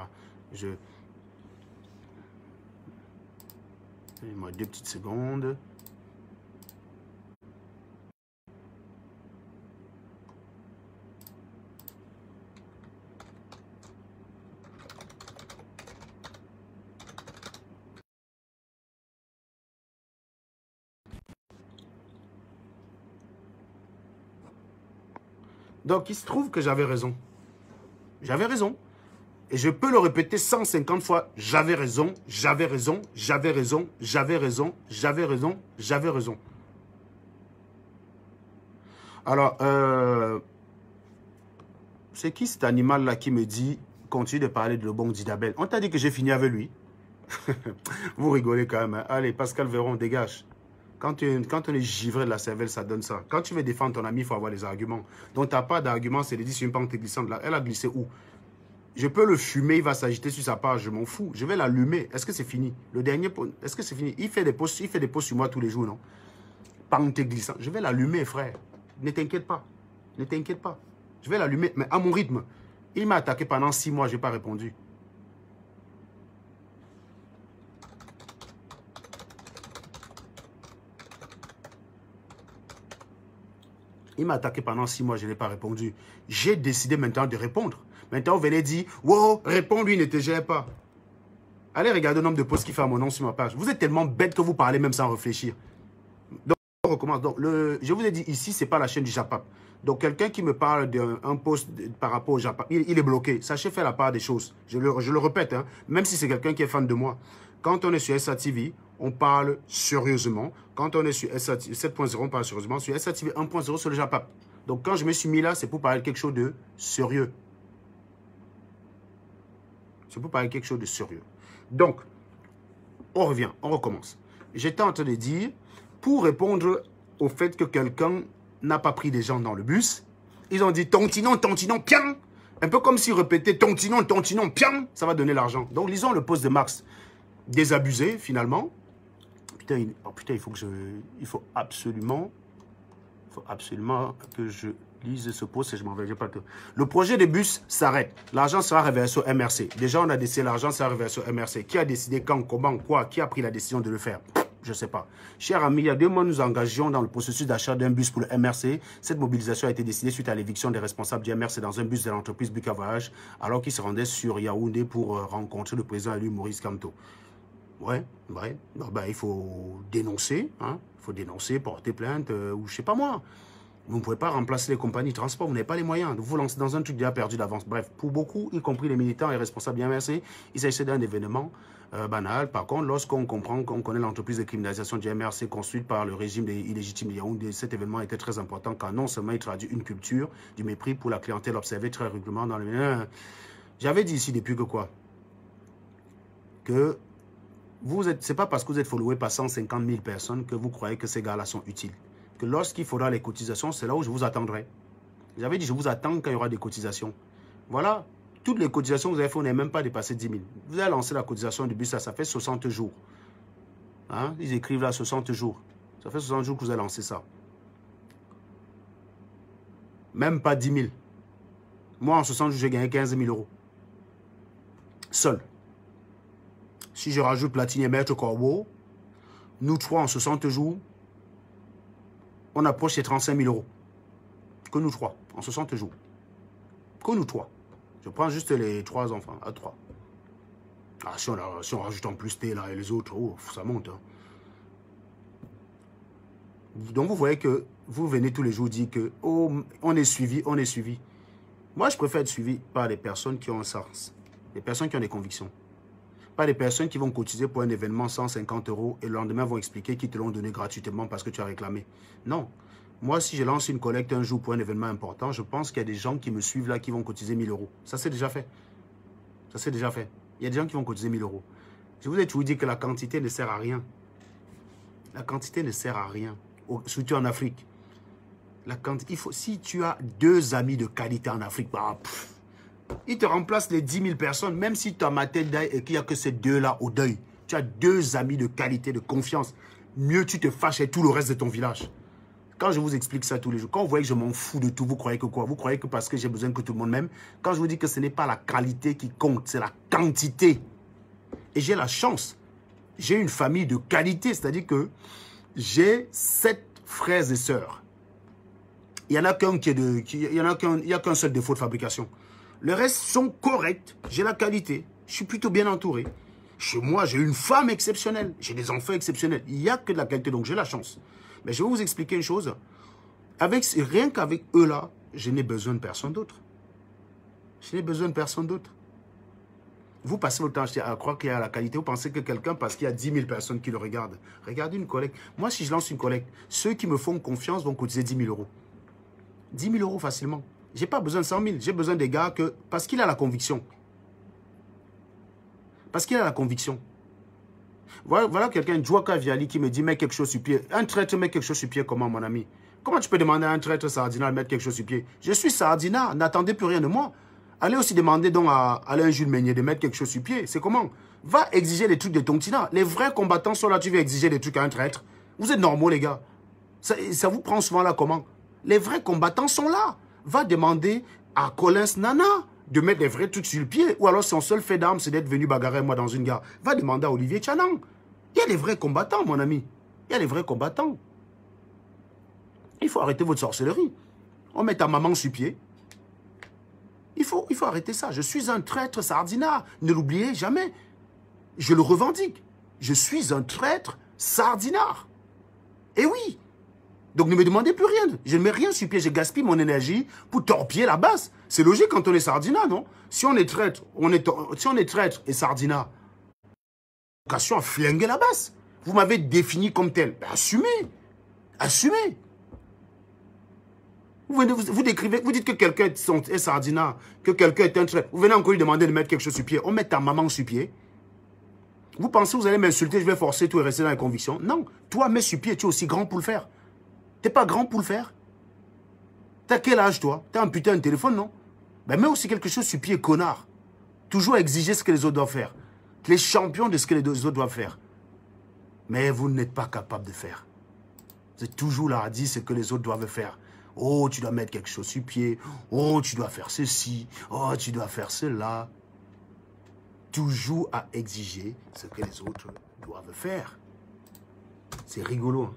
Donnez-moi 2 petites secondes. Donc, il se trouve que j'avais raison. J'avais raison. Et je peux le répéter 150 fois. J'avais raison, j'avais raison, j'avais raison, j'avais raison, j'avais raison, j'avais raison. Alors, c'est qui cet animal-là qui me dit, continue de parler de le bon d'Idabel? On t'a dit que j'ai fini avec lui. Vous rigolez quand même. Hein? Allez, Pascal Véron, dégage. Quand on est givré de la cervelle, ça donne ça. Quand tu veux défendre ton ami, il faut avoir des arguments. Donc, tu n'as pas d'arguments, c'est de dire sur une pente glissante. Là. Elle a glissé où? Je peux le fumer, il va s'agiter sur sa page, je m'en fous. Je vais l'allumer. Est-ce que c'est fini? Le dernier, est-ce que c'est fini? Il fait des posts sur moi tous les jours, non? Pente glissante. Je vais l'allumer, frère. Ne t'inquiète pas. Ne t'inquiète pas. Je vais l'allumer, mais à mon rythme. Il m'a attaqué pendant 6 mois, je n'ai pas répondu. Il m'a attaqué pendant 6 mois, je n'ai pas répondu. J'ai décidé maintenant de répondre. Maintenant, vous venez dire, wow, réponds, lui, ne te gère pas. Allez regarder le nombre de posts qu'il fait à mon nom sur ma page. Vous êtes tellement bête que vous parlez même sans réfléchir. Donc, on recommence. Donc, je vous ai dit, ici, ce n'est pas la chaîne du Japap. Donc, quelqu'un qui me parle d'un post par rapport au Japap, il est bloqué. Sachez faire la part des choses. Je le répète, hein, même si c'est quelqu'un qui est fan de moi. Quand on est sur SATV, on parle sérieusement. Quand on est sur SATV 7.0, on parle sérieusement. Sur SATV 1.0, sur le Japap. Donc, quand je me suis mis là, c'est pour parler de quelque chose de sérieux. C'est pour parler de quelque chose de sérieux. Donc, on revient, on recommence. J'étais en train de dire, pour répondre au fait que quelqu'un n'a pas pris des gens dans le bus, ils ont dit tontinon, tontinon, pian. Un peu comme s'ils répétaient tontinon, tontinon, pian. Ça va donner l'argent. Donc, lisons le post de Marx. Désabusé, finalement. Putain, il faut absolument que je lise ce post et je m'en vais. Pas tout. Le projet de bus s'arrête. L'argent sera reversé au MRC. Déjà, on a décidé l'argent sera reversé au MRC. Qui a décidé quand, comment, quoi? Qui a pris la décision de le faire? Je ne sais pas. Cher ami, il y a 2 mois, nous engagions dans le processus d'achat d'un bus pour le MRC. Cette mobilisation a été décidée suite à l'éviction des responsables du MRC dans un bus de l'entreprise Buka Voyage, alors qu'ils se rendaient sur Yaoundé pour rencontrer le président élu Maurice Kamto. Ouais. Non, ben, il faut dénoncer, hein. Il faut dénoncer, porter plainte, ou je sais pas moi. Vous ne pouvez pas remplacer les compagnies de transport, vous n'avez pas les moyens de vous lancer dans un truc déjà perdu d'avance. Bref, pour beaucoup, y compris les militants et responsables du MRC, il s'agissait d'un événement banal. Par contre, lorsqu'on comprend qu'on connaît l'entreprise de criminalisation du MRC construite par le régime illégitime de Yaoundé, cet événement était très important car non seulement il traduit une culture du mépris pour la clientèle observée très régulièrement dans le... J'avais dit ici depuis que quoi? Que c'est pas parce que vous êtes followé par 150 000 personnes que vous croyez que ces gars-là sont utiles. Que lorsqu'il faudra les cotisations, c'est là où je vous attendrai. J'avais dit, je vous attends quand il y aura des cotisations. Voilà, toutes les cotisations que vous avez fait, on n'est même pas dépassé 10 000. Vous avez lancé la cotisation du bus, ça fait 60 jours. Hein? Ils écrivent là 60 jours. Ça fait 60 jours que vous avez lancé ça. Même pas 10 000. Moi, en 60 jours, j'ai gagné 15 000 euros. Seul. Si je rajoute Platine et Maître Corbeau, nous trois en 60 jours, on approche les 35 000 euros. Que nous trois, en 60 jours. Que nous trois. Je prends juste les 3 enfants, à 3. Ah, si on rajoute en plus T là et les autres, oh, ça monte. Hein. Donc vous voyez que vous venez tous les jours dire que oh, on est suivi, on est suivi. Moi, je préfère être suivi par des personnes qui ont un sens. Des personnes qui ont des convictions. Pas des personnes qui vont cotiser pour un événement 150 euros et le lendemain vont expliquer qu'ils te l'ont donné gratuitement parce que tu as réclamé. Non. Moi, si je lance une collecte un jour pour un événement important, je pense qu'il y a des gens qui me suivent là qui vont cotiser 1000 euros. Ça, c'est déjà fait. Ça, c'est déjà fait. Il y a des gens qui vont cotiser 1000 euros. Je vous ai toujours dit que la quantité ne sert à rien. La quantité ne sert à rien. Surtout en Afrique. La quantité, si tu as 2 amis de qualité en Afrique, bah, ils te remplacent les 10 000 personnes, même si tu as ma tête d'œil et qu'il n'y a que ces 2-là au deuil. Tu as 2 amis de qualité, de confiance. Mieux tu te fâches avec tout le reste de ton village. Quand je vous explique ça tous les jours, quand vous voyez que je m'en fous de tout, vous croyez que quoi? Vous croyez que parce que j'ai besoin que tout le monde m'aime? Quand je vous dis que ce n'est pas la qualité qui compte, c'est la quantité. Et j'ai la chance. J'ai une famille de qualité, c'est-à-dire que j'ai 7 frères et sœurs. Il y en a qu'un qui est de... Il n'y a qu'un seul défaut de fabrication. Le reste sont corrects. J'ai la qualité. Je suis plutôt bien entouré. Chez moi, j'ai une femme exceptionnelle. J'ai des enfants exceptionnels. Il n'y a que de la qualité, donc j'ai la chance. Mais je vais vous expliquer une chose. Rien qu'avec eux là, je n'ai besoin de personne d'autre. Je n'ai besoin de personne d'autre. Vous passez votre temps à croire qu'il y a la qualité. Vous pensez que quelqu'un, parce qu'il y a 10 000 personnes qui le regardent. Regardez une collecte. Moi, si je lance une collecte, ceux qui me font confiance vont cotiser 10 000 euros. 10 000 euros facilement. Je n'ai pas besoin de 100 000. J'ai besoin des gars que... Parce qu'il a la conviction. Parce qu'il a la conviction. Voilà quelqu'un, Djouaka Viali, qui me dit, mets quelque chose sur pied. Un traître met quelque chose sur pied, comment, mon ami? Comment tu peux demander à un traître Sardina de mettre quelque chose sur pied? Je suis Sardina, n'attendez plus rien de moi. Allez aussi demander donc à Alain Jules Meignet de mettre quelque chose sur pied. C'est comment? Va exiger des trucs de Tontina. Les vrais combattants sont là, tu veux exiger des trucs à un traître. Vous êtes normaux, les gars. Ça vous prend souvent là comment? Les vrais combattants sont là. Va demander à Collins Nana de mettre des vrais trucs sur le pied. Ou alors son seul fait d'arme, c'est d'être venu bagarrer moi dans une gare. Va demander à Olivier Tchanan. Il y a des vrais combattants, mon ami. Il y a des vrais combattants. Il faut arrêter votre sorcellerie. On met ta maman sur pied. Il faut arrêter ça. Je suis un traître Sardina. Ne l'oubliez jamais. Je le revendique. Je suis un traître Sardinard. Et oui. Donc ne me demandez plus rien. Je ne mets rien sur pied. Je gaspille mon énergie pour torpiller la base. C'est logique quand on est Sardina, non? Si on est traître, et Sardina, vocation à flinguer la base. Vous m'avez défini comme tel. Ben, assumez. Assumez. Vous décrivez, vous dites que quelqu'un est Sardina, que quelqu'un est un traître. Vous venez encore lui demander de mettre quelque chose sur pied. On met ta maman sur pied. Vous pensez que vous allez m'insulter, je vais forcer tout et rester dans les convictions? Non. Toi, mets sur pied, tu es aussi grand pour le faire. T'es pas grand pour le faire? T'as quel âge, toi? T'as un putain de téléphone, non? Ben, mets aussi quelque chose sur pied, connard. Toujours exiger ce que les autres doivent faire. Les champions de ce que les autres doivent faire. Mais vous n'êtes pas capable de faire. Vous êtes toujours là à dire ce que les autres doivent faire. Oh, tu dois mettre quelque chose sur pied. Oh, tu dois faire ceci. Oh, tu dois faire cela. Toujours à exiger ce que les autres doivent faire. C'est rigolo. Hein?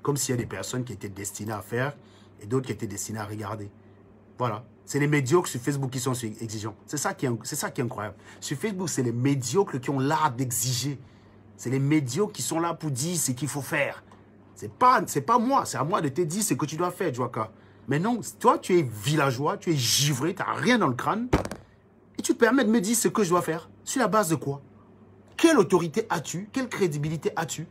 Comme s'il y a des personnes qui étaient destinées à faire et d'autres qui étaient destinées à regarder. Voilà. C'est les médiocres sur Facebook qui sont exigeants. C'est ça qui est incroyable. Sur Facebook, c'est les médiocres qui ont l'art d'exiger. C'est les médiocres qui sont là pour dire ce qu'il faut faire. C'est pas moi. C'est à moi de te dire ce que tu dois faire, Djouaka. Mais non, toi, tu es villageois, tu es givré, tu n'as rien dans le crâne. Et tu te permets de me dire ce que je dois faire. Sur la base de quoi? Quelle autorité as-tu? Quelle crédibilité as-tu?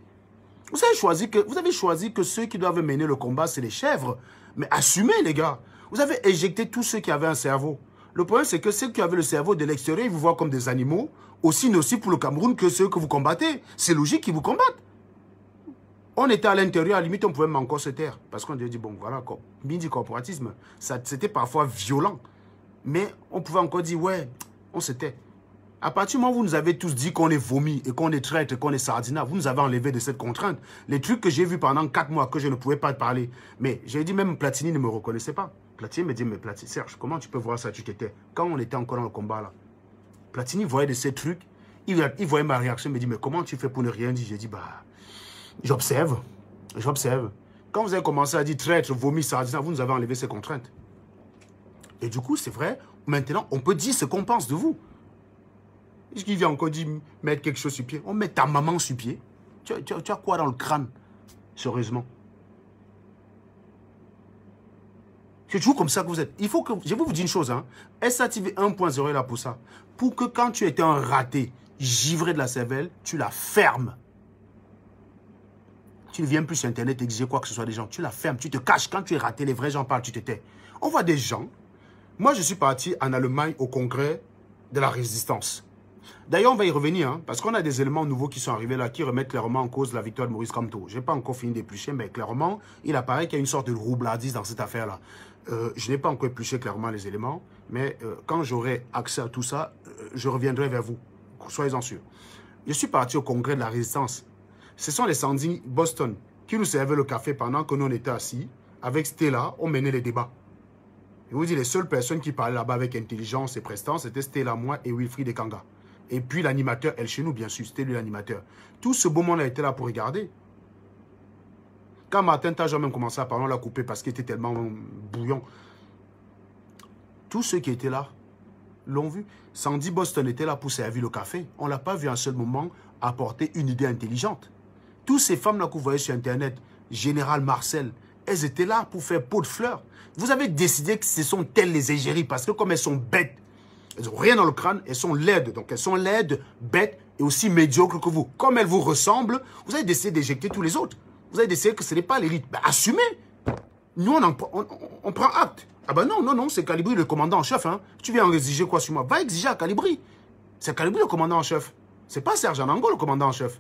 Vous avez choisi que ceux qui doivent mener le combat, c'est les chèvres. Mais assumez, les gars. Vous avez éjecté tous ceux qui avaient un cerveau. Le problème, c'est que ceux qui avaient le cerveau de l'extérieur, ils vous voient comme des animaux, aussi nocifs pour le Cameroun que ceux que vous combattez. C'est logique qu'ils vous combattent. On était à l'intérieur, à la limite, on pouvait même encore se taire. Parce qu'on dit, bon, voilà, midi-corporatisme, c'était parfois violent. Mais on pouvait encore dire, ouais, on se tait. À partir du moment où vous nous avez tous dit qu'on est vomi et qu'on est traître, qu'on est sardina, vous nous avez enlevé de cette contrainte. Les trucs que j'ai vus pendant 4 mois que je ne pouvais pas parler. Mais j'ai dit, même Platini ne me reconnaissait pas. Platini me dit, mais Platini, Serge, comment tu peux voir ça, tu t'étais? Quand on était encore dans le combat, là, Platini voyait de ces trucs, il voyait ma réaction, il me dit, mais comment tu fais pour ne rien dire? J'ai dit, bah, j'observe. Quand vous avez commencé à dire traître, vomi, sardina, vous nous avez enlevé ces contraintes. Et du coup, c'est vrai, maintenant, on peut dire ce qu'on pense de vous. Il vient encore dire, mettre quelque chose sur pied. On met ta maman sur pied. Tu as quoi dans le crâne? Sérieusement. C'est toujours comme ça que vous êtes. Il faut que, je vais vous dire une chose, hein. SATV 1.0 est là pour ça. Pour que quand tu étais un raté, givré de la cervelle, tu la fermes. Tu ne viens plus sur Internet exiger quoi que ce soit des gens. Tu la fermes, tu te caches. Quand tu es raté, les vrais gens parlent, tu te tais. On voit des gens. Moi, je suis parti en Allemagne au congrès de la résistance. D'ailleurs, on va y revenir, hein, parce qu'on a des éléments nouveaux qui sont arrivés là, qui remettent clairement en cause la victoire de Maurice Kamto. Je n'ai pas encore fini d'éplucher, mais clairement, il apparaît qu'il y a une sorte de roublardise dans cette affaire-là. Je n'ai pas encore épluché clairement les éléments, mais quand j'aurai accès à tout ça, je reviendrai vers vous. Soyez-en sûrs. Je suis parti au congrès de la résistance. Ce sont les Sandy Boston. qui nous servait le café pendant que nous on était assis. Avec Stella, on menait les débats. Je vous dis, les seules personnes qui parlaient là-bas avec intelligence et prestance, c'était Stella, moi et Wilfried Ekanga. Et puis l'animateur, elle chez nous, bien sûr, c'était lui l'animateur. Tout ce beau monde a été là pour regarder. Quand Martin Taj a même commencé à parler, on l'a coupé parce qu'il était tellement bouillant. Tous ceux qui étaient là l'ont vu. Sandy Boston était là pour servir le café. On ne l'a pas vu un seul moment apporter une idée intelligente. Toutes ces femmes-là que vous voyez sur Internet, Général Marcel, elles étaient là pour faire pot de fleurs. Vous avez décidé que ce sont elles les égéries parce que comme elles sont bêtes, elles n'ont rien dans le crâne, elles sont laides. Donc elles sont laides, bêtes et aussi médiocres que vous. Comme elles vous ressemblent, vous avez décidé d'éjecter tous les autres. Vous avez décidé que ce n'est pas l'élite. Ben, assumez. Nous, on prend acte. Ah ben non, non, non, c'est Calibri le commandant en chef. Hein. Tu viens en exiger quoi sur moi? Va exiger à Calibri. C'est Calibri le commandant en chef. C'est pas Serge Anango le commandant en chef.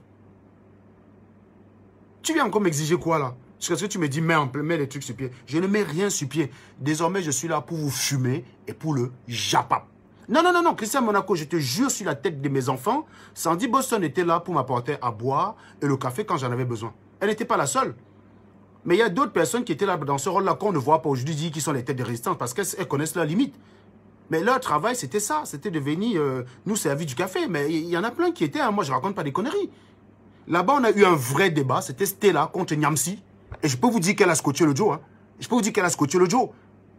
Tu viens encore m'exiger quoi là? Parce que tu me dis, mets les trucs sur pied. Je ne mets rien sur pied. Désormais, je suis là pour vous fumer et pour le japap. Non, non, non, non, Christian Monaco, je te jure sur la tête de mes enfants, Sandy Boston était là pour m'apporter à boire et le café quand j'en avais besoin. Elle n'était pas la seule. Mais il y a d'autres personnes qui étaient là dans ce rôle-là qu'on ne voit pas aujourd'hui, qui sont les têtes de résistance parce qu'elles connaissent leurs limites. Mais leur travail, c'était ça. C'était de venir nous servir du café. Mais il y en a plein qui étaient, hein, moi je raconte pas des conneries. Là-bas, on a eu un vrai débat. C'était Stella contre Niamsi. Et je peux vous dire qu'elle a scotché le Joe. Hein. Je peux vous dire qu'elle a scotché le Joe.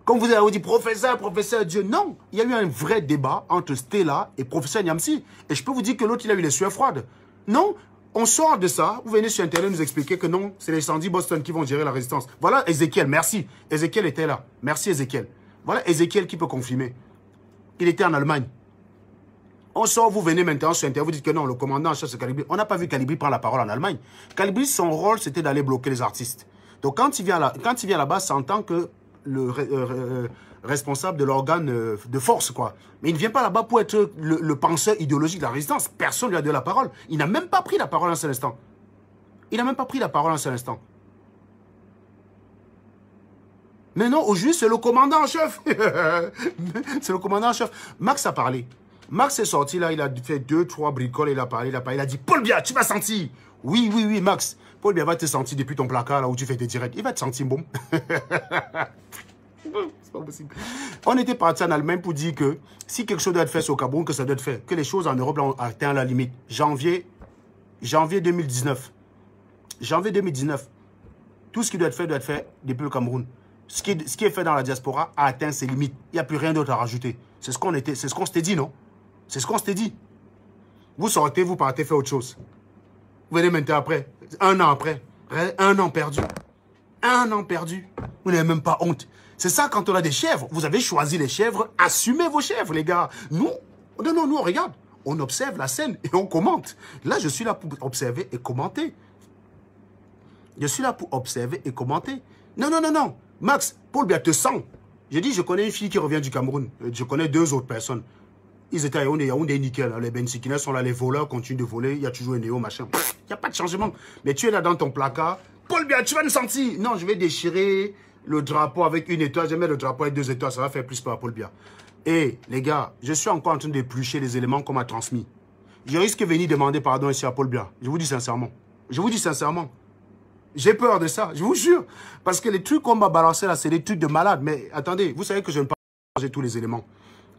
Comme vous avez dit, professeur, professeur Dieu. Non, il y a eu un vrai débat entre Stella et professeur Niamsi. Et je peux vous dire que l'autre, il a eu les sueurs froides. Non, on sort de ça. Vous venez sur Internet nous expliquer que non, c'est les Sandy Boston qui vont gérer la résistance. Voilà Ézéchiel, merci. Ézéchiel était là. Merci Ézéchiel. Voilà Ézéchiel qui peut confirmer. Il était en Allemagne. On sort, vous venez maintenant sur Internet, vous dites que non, le commandant en chef c'est Calibri. On n'a pas vu Calibri prendre la parole en Allemagne. Calibri, son rôle, c'était d'aller bloquer les artistes. Donc quand il vient là-bas, c'est en tant que le responsable de l'organe de force, quoi. Mais il ne vient pas là-bas pour être le penseur idéologique de la résistance. Personne ne lui a donné la parole. Il n'a même pas pris la parole un seul instant. Il n'a même pas pris la parole un seul instant. Mais non, aujourd'hui, c'est le commandant en chef. C'est le commandant en chef. Max a parlé. Max est sorti là, il a fait 2-3 bricoles, il a parlé, il a dit, Paul Biya, tu vas sentir. Oui, oui, oui, Max. Paul Biya va te sentir depuis ton placard là où tu fais tes directs. Il va te sentir, boum. C'est pas possible. On était parti en Allemagne pour dire que si quelque chose doit être fait au Cameroun, que ça doit être fait. Que les choses en Europe là, ont atteint la limite. Janvier 2019. Janvier 2019. Tout ce qui doit être fait depuis le Cameroun. Ce qui est fait dans la diaspora a atteint ses limites. Il n'y a plus rien d'autre à rajouter. C'est ce qu'on s'était dit, non? C'est ce qu'on s'était dit. Vous sortez, vous partez faire autre chose. Vous venez maintenant après. Un an après. Un an perdu. Un an perdu. Vous n'avez même pas honte. C'est ça quand on a des chèvres. Vous avez choisi les chèvres. Assumez vos chèvres, les gars. Nous, non, nous, on regarde. On observe la scène et on commente. Là, je suis là pour observer et commenter. Je suis là pour observer et commenter. Non, non, non, non. Max, Paul Biya te sent. J'ai dit, je connais une fille qui revient du Cameroun. Je connais 2 autres personnes. Ils étaient à Yaoundé, nickel. Les Bensikines sont là, les voleurs continuent de voler. Il y a toujours un néo, machin. Il n'y a pas de changement. Mais tu es là dans ton placard. Paul Biya, tu vas nous sentir. Non, je vais déchirer le drapeau avec une étoile. Je vais mettre le drapeau avec 2 étoiles. Ça va faire plus peur à Paul Biya. Et les gars, je suis encore en train d'éplucher les éléments qu'on m'a transmis. Je risque de venir demander pardon ici à Paul Biya. Je vous dis sincèrement. Je vous dis sincèrement. J'ai peur de ça, je vous jure. Parce que les trucs qu'on m'a balancé là, c'est des trucs de malade. Mais attendez, vous savez que je ne peux pas changer tous les éléments.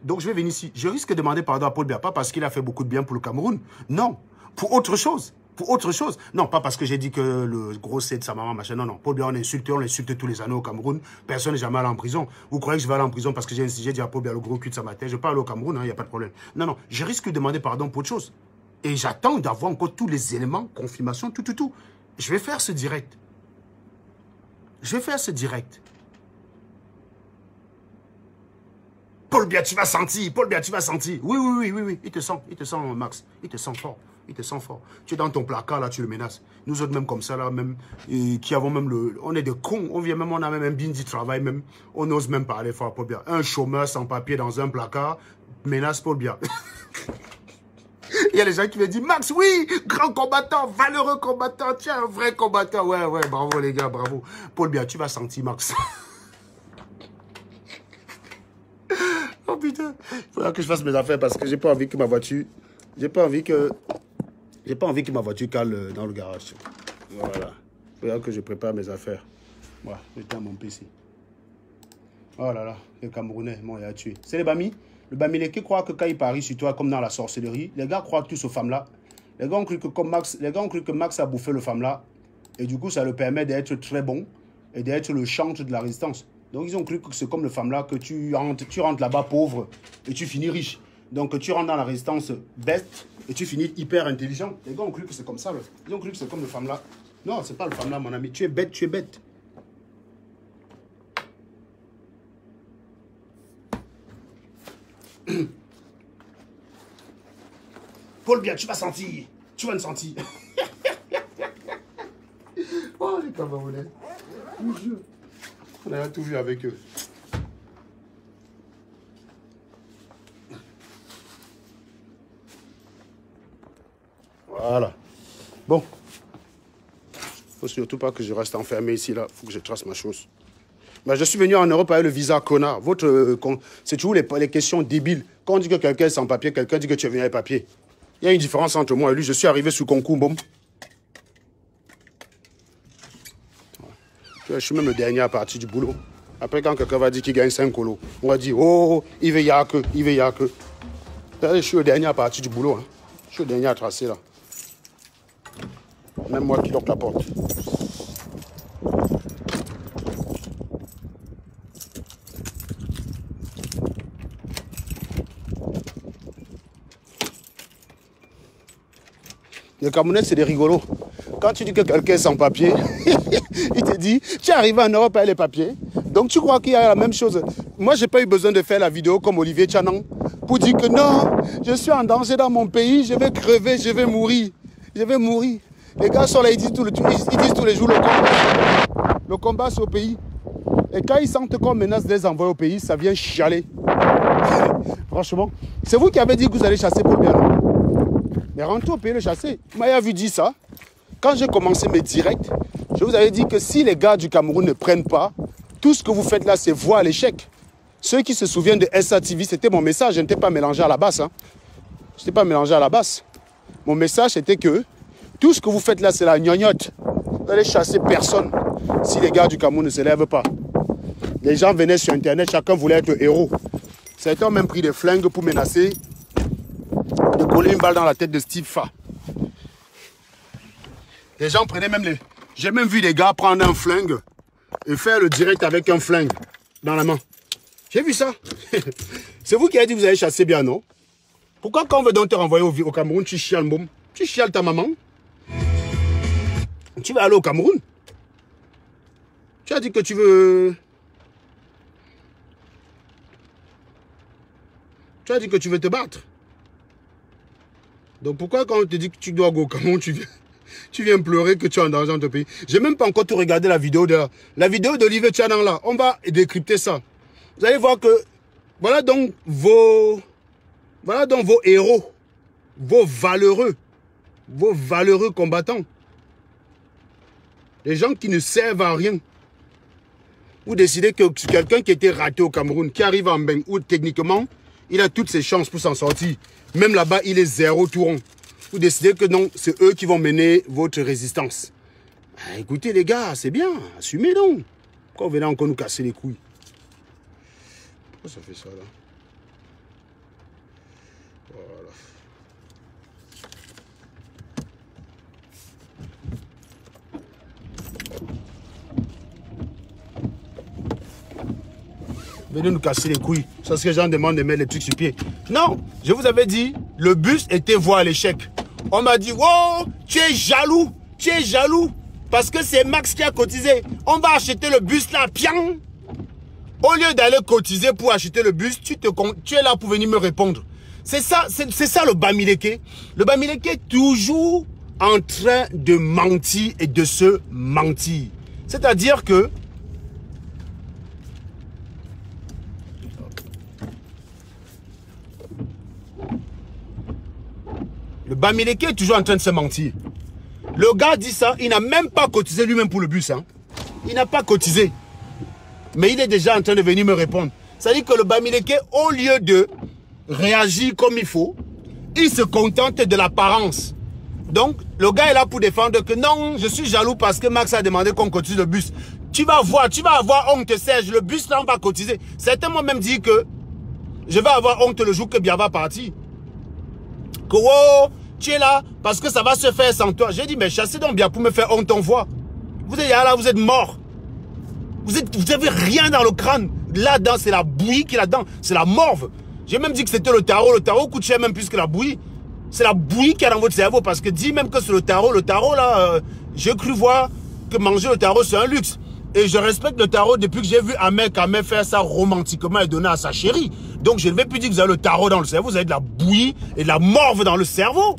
Donc je vais venir ici. Je risque de demander pardon à Paul Biya, pas parce qu'il a fait beaucoup de bien pour le Cameroun. Non, pour autre chose. Pour autre chose. Non, pas parce que j'ai dit que le gros c'est de sa maman, machin. Non, non. Paul Biya, on l'insulte tous les années au Cameroun. Personne n'est jamais allé en prison. Vous croyez que je vais aller en prison parce que j'ai dit à Paul Biya le gros cul de sa matin. Je parle au Cameroun, il n'y a pas de problème. Non, non. Je risque de demander pardon pour autre chose. Et j'attends d'avoir encore tous les éléments, confirmation, tout. Je vais faire ce direct. Je vais faire ce direct. Paul Biya, tu vas sentir. Paul Biya, tu vas sentir. Oui, oui, oui, oui, oui. Il te sent, Max. Il te sent fort. Il te sent fort. Tu es dans ton placard, là, tu le menaces. Nous autres, même comme ça, là, même, qui avons même le... On est des cons. On vient même, on a même un bin du travail, même. On n'ose même pas aller fort à Paul Biya. Un chômeur sans papier dans un placard menace Paul Biya. Il y a les gens qui me disent, Max, oui, grand combattant, valeureux combattant, tiens, un vrai combattant. Ouais, ouais, bravo les gars, bravo. Paul Biya, tu vas sentir, Max. Oh putain, il faudra que je fasse mes affaires parce que j'ai pas envie que ma voiture, j'ai pas envie que ma voiture cale dans le garage. Voilà. Regarde que je prépare mes affaires. Voilà, j'étais à mon PC. Oh là là, les Camerounais, bon, il a tué. C'est les Bami. Le Bamileke croit que quand il parie sur toi, comme dans la sorcellerie, les gars croient tous aux femmes là. Les gars ont cru que Max a bouffé le femme là. Et du coup, ça le permet d'être très bon et d'être le chantre de la résistance. Donc, ils ont cru que c'est comme le femme là, que tu rentres là-bas pauvre et tu finis riche. Donc, tu rentres dans la résistance bête et tu finis hyper intelligent. Les gars ont cru que c'est comme ça. Ils ont cru que c'est comme le femme là. Non, c'est pas le femme là, mon ami. Tu es bête, tu es bête. Paul bien, tu vas sentir. Tu vas me sentir. Oh, les Camerounais. On a tout vu avec eux. Voilà. Bon. Faut surtout pas que je reste enfermé ici, là. Faut que je trace ma chose. Ben, je suis venu en Europe avec le visa connard. C'est toujours les questions débiles. Quand on dit que quelqu'un est sans papier, quelqu'un dit que tu es venu avec papier. Il y a une différence entre moi et lui. Je suis arrivé sous concours, bon. Je suis même le dernier à partir du boulot. Après, quand quelqu'un va dire qu'il gagne 5 colos, on va dire, oh, il veut y a que, il veut y a que. Je suis le dernier à partir du boulot. Hein. Je suis le dernier à tracer, là. Même moi qui loque la porte. Les Camerounais, c'est des rigolos. Quand tu dis que quelqu'un est sans papier, il te dit, tu es arrivé en Europe avec les papiers. Donc tu crois qu'il y a la même chose. Moi, je n'ai pas eu besoin de faire la vidéo comme Olivier Tchanan pour dire que non, je suis en danger dans mon pays, je vais crever, je vais mourir. Je vais mourir. Les gars sont là, ils disent tous les jours le combat c'est au pays. Et quand ils sentent qu'on menace de les envoyer au pays, ça vient chialer. Franchement, c'est vous qui avez dit que vous allez chasser pour bien. Mais rentrez au pays le chasser. Maya vu dit ça. Quand j'ai commencé mes directs, je vous avais dit que si les gars du Cameroun ne prennent pas, tout ce que vous faites là, c'est voie à l'échec. Ceux qui se souviennent de SATV, c'était mon message. Je n'étais pas mélangé à la basse. Hein. Je n'étais pas mélangé à la basse. Mon message, c'était que tout ce que vous faites là, c'est la gnognotte. Vous n'allez chasser personne si les gars du Cameroun ne se lèvent pas. Les gens venaient sur Internet, chacun voulait être le héros. Certains ont même pris des flingues pour menacer de coller une balle dans la tête de Steve Fa. Les gens prenaient même les... J'ai même vu des gars prendre un flingue et faire le direct avec un flingue dans la main. J'ai vu ça. C'est vous qui avez dit que vous allez chasser bien, non? Pourquoi quand on veut donc te renvoyer au Cameroun, tu chiales, boum? Tu chiales ta maman? Tu vas aller au Cameroun? Tu as dit que tu veux... Tu as dit que tu veux te battre. Donc pourquoi quand on te dit que tu dois aller au Cameroun, tu viens pleurer que tu es en danger dans ton pays? J'ai même pas encore tout regardé la vidéo d'Olivier Tchanan là. On va décrypter ça. Vous allez voir que voilà donc vos héros, vos valeureux combattants. Les gens qui ne servent à rien. Vous décidez que quelqu'un qui était raté au Cameroun, qui arrive en Beng, où techniquement, il a toutes ses chances pour s'en sortir. Même là-bas, il est 0 tout rond. Vous décidez que non, c'est eux qui vont mener votre résistance. Ah, écoutez les gars, c'est bien, assumez donc. Pourquoi vous venez encore nous casser les couilles? Pourquoi ça fait ça là? Voilà. Venez nous casser les couilles. C'est ce que les gens demandent de mettre les trucs sur pied. Non, je vous avais dit, le bus était voie à l'échec. On m'a dit, wow, tu es jaloux. Tu es jaloux. Parce que c'est Max qui a cotisé. On va acheter le bus là, piang. Au lieu d'aller cotiser pour acheter le bus, tu es là pour venir me répondre. C'est ça le Bamileke. Le Bamileke est toujours en train de mentir et de se mentir. C'est-à-dire que le Bamileke est toujours en train de se mentir. Le gars dit ça, il n'a même pas cotisé lui-même pour le bus. Hein. Il n'a pas cotisé. Mais il est déjà en train de venir me répondre. C'est-à-dire que le Bamileke, au lieu de réagir comme il faut, il se contente de l'apparence. Donc, le gars est là pour défendre que non, je suis jaloux parce que Max a demandé qu'on cotise le bus. Tu vas voir, honte, Serge, le bus là, on va cotiser. Certains m'ont même dit que je vais avoir honte le jour que Bia va partir. Que oh, tu es là parce que ça va se faire sans toi. J'ai dit, mais chassez donc Bia pour me faire honte, on voit. Vous êtes là, vous êtes mort. Vous avez rien dans le crâne. Là-dedans, c'est la bouillie qui est là-dedans. C'est la morve. J'ai même dit que c'était le tarot. Le tarot coûte cher même plus que la bouillie. C'est la bouillie qui est dans votre cerveau. Parce que dis même que c'est le tarot. Le tarot, là, j'ai cru voir que manger le tarot, c'est un luxe. Et je respecte le tarot depuis que j'ai vu un mec faire ça romantiquement et donner à sa chérie. Donc, je ne vais plus dire que vous avez le tarot dans le cerveau. Vous avez de la bouillie et de la morve dans le cerveau.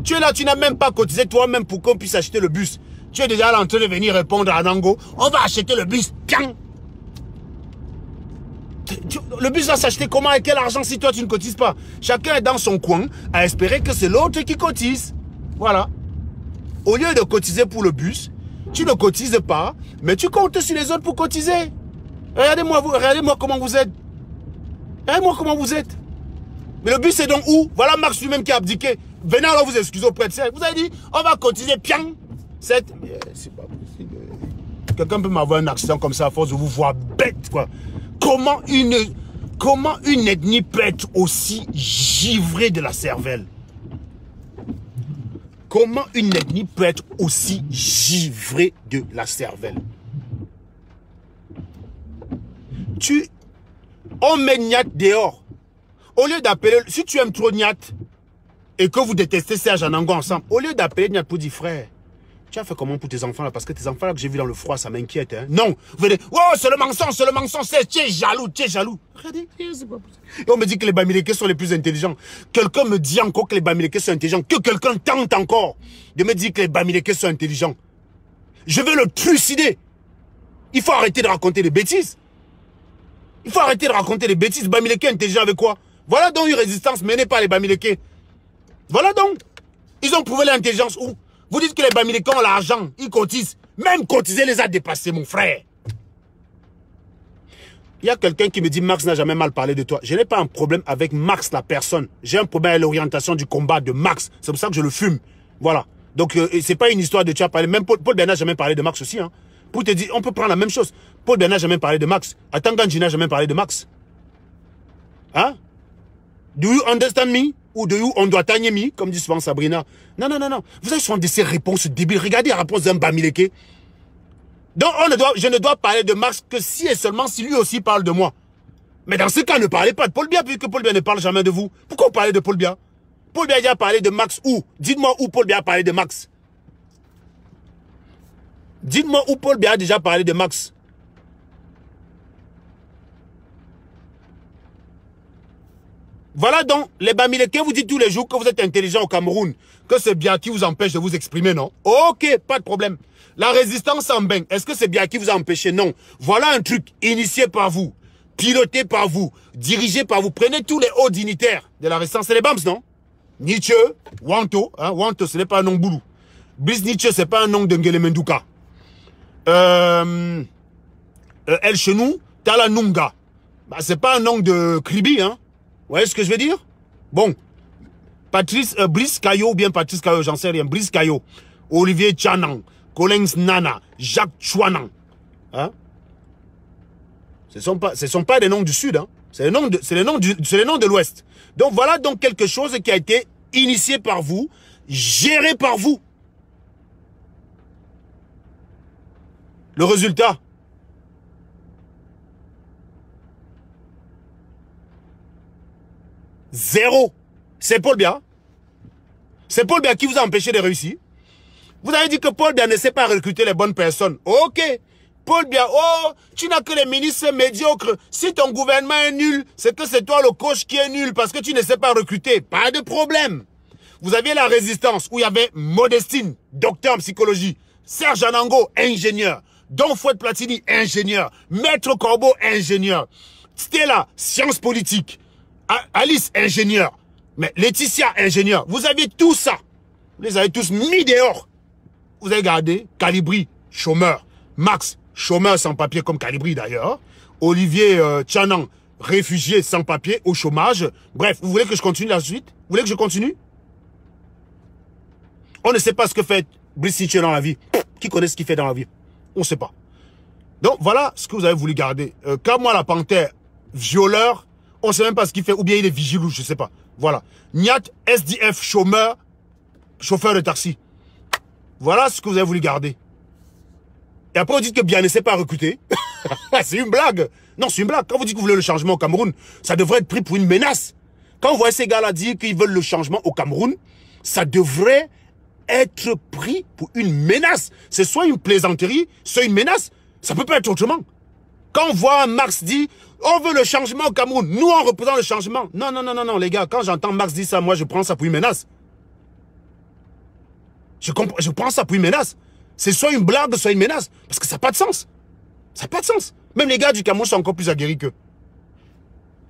Tu es là, tu n'as même pas cotisé toi-même pour qu'on puisse acheter le bus. Tu es déjà là en train de venir répondre à Nango. On va acheter le bus. Tiens. Le bus va s'acheter comment et quel argent si toi tu ne cotises pas? Chacun est dans son coin à espérer que c'est l'autre qui cotise. Voilà. Au lieu de cotiser pour le bus, tu ne cotises pas, mais tu comptes sur les autres pour cotiser. Regardez-moi comment vous êtes. Regardez-moi comment vous êtes. Mais le bus est donc où? Voilà Max lui-même qui a abdiqué. Venez alors vous excuser auprès de ça. Vous avez dit, on va cotiser, piang. C'est pas possible. Quelqu'un peut m'avoir un accident comme ça à force de vous voir bête, quoi. Comment une ethnie peut être aussi givrée de la cervelle? Comment une ethnie peut être aussi givrée de la cervelle? On met Niat dehors. Au lieu d'appeler, si tu aimes trop Niat et que vous détestez Serge Anango ensemble, au lieu d'appeler Niat pour dire frère, tu as fait comment pour tes enfants là? Parce que tes enfants là que j'ai vu dans le froid, ça m'inquiète. Hein? Non, vous venez, oh c'est le mensonge, tu es jaloux, Regardez, c'est pas possible. Et on me dit que les Bamileke sont les plus intelligents. Quelqu'un me dit encore que les Bamileke sont intelligents. Que quelqu'un tente encore de me dire que les Bamileke sont intelligents. Je veux le trucider. Il faut arrêter de raconter des bêtises. Il faut arrêter de raconter des bêtises. Bamileke intelligent avec quoi? Voilà donc une résistance menée par les Bamileke. Voilà donc. Ils ont prouvé l'intelligence où? Vous dites que les Bamileke ont l'argent, ils cotisent. Même cotiser les a dépassés, mon frère. Il y a quelqu'un qui me dit Max n'a jamais mal parlé de toi. Je n'ai pas un problème avec Max la personne. J'ai un problème avec l'orientation du combat de Max. C'est pour ça que je le fume. Voilà. Donc c'est pas une histoire de tu as parlé. Même Paul Bernard n'a jamais parlé de Max aussi. Hein. Pour te dire, on peut prendre la même chose. Paul Bernard n'a jamais parlé de Max. Atanganji n'a jamais parlé de Max. Hein? Do you understand me? Ou de où on doit tagner me, comme dit souvent Sabrina. Non. Vous avez souvent de ces réponses débiles. Regardez la réponse d'un Bamileke. Donc je ne dois parler de Max que si et seulement si lui aussi parle de moi. Mais dans ce cas, ne parlez pas de Paul Biya, puisque Paul Biya ne parle jamais de vous. Pourquoi vous parlez de Paul Biya? Paul Biya a déjà parlé de Max où? Dites-moi où Paul Biya a parlé de Max. Dites-moi où Paul Biya a déjà parlé de Max. Voilà donc, les Bamileke vous dites tous les jours que vous êtes intelligent au Cameroun, que c'est Biya qui vous empêche de vous exprimer, non? Ok, pas de problème. La résistance en bain, est-ce que c'est Biya qui vous a empêché? Non. Voilà un truc initié par vous, piloté par vous, dirigé par vous. Prenez tous les hauts dignitaires de la résistance, c'est les BAMS, non? Nietzsche, Wanto, hein, Wanto ce n'est pas un nom boulou. Brice Nietzsche, c'est pas un nom de Ngele Menduka. El Chenou, Tala Nunga. Bah, c'est pas un nom de Kribi, hein? Vous voyez ce que je veux dire? Bon. Brice Caillot ou bien Patrice Caillot, j'en sais rien. Brice Caillot, Olivier Tchanan, Collins Nana, Jacques Chouanan. Hein? Ce sont pas des noms du Sud, hein? C'est les noms de l'Ouest. Donc voilà donc quelque chose qui a été initié par vous, géré par vous. Le résultat? Zéro. C'est Paul Biya. C'est Paul Biya qui vous a empêché de réussir. Vous avez dit que Paul Biya ne sait pas recruter les bonnes personnes. Ok. Paul Biya, oh, tu n'as que les ministres médiocres. Si ton gouvernement est nul, c'est que c'est toi le coach qui est nul parce que tu ne sais pas recruter. Pas de problème. Vous aviez la résistance où il y avait Modestine, docteur en psychologie. Serge Anango, ingénieur. Don Fouette Platini, ingénieur. Maître Corbeau, ingénieur. Stella, sciences politiques. Alice, ingénieur. Mais Laetitia, ingénieur. Vous aviez tout ça. Vous les avez tous mis dehors. Vous avez gardé Calibri, chômeur. Max, chômeur sans papier comme Calibri d'ailleurs. Olivier Tchanan, réfugié sans papier au chômage. Bref, vous voulez que je continue la suite? Vous voulez que je continue? On ne sait pas ce que fait Brice Nietzsche dans la vie. Qui connaît ce qu'il fait dans la vie? On ne sait pas. Donc voilà ce que vous avez voulu garder. Quand moi, la panthère, violeur, on ne sait même pas ce qu'il fait. Ou bien il est vigile ou je ne sais pas. Voilà. Niat, SDF, chômeur, chauffeur de taxi. Voilà ce que vous avez voulu garder. Et après, vous dites que bien ne sait pas recruter. C'est une blague. Non, c'est une blague. Quand vous dites que vous voulez le changement au Cameroun, ça devrait être pris pour une menace. Quand vous voyez ces gars-là dire qu'ils veulent le changement au Cameroun, ça devrait être pris pour une menace. C'est soit une plaisanterie, soit une menace. Ça peut pas être autrement. Quand on voit Marx dire, on veut le changement au Cameroun, nous on représente le changement. Non, non, non, non, non, les gars, quand j'entends Marx dire ça, moi je prends ça pour une menace. Je prends ça pour une menace. C'est soit une blague, soit une menace. Parce que ça n'a pas de sens. Ça n'a pas de sens. Même les gars du Cameroun sont encore plus aguerris qu'eux.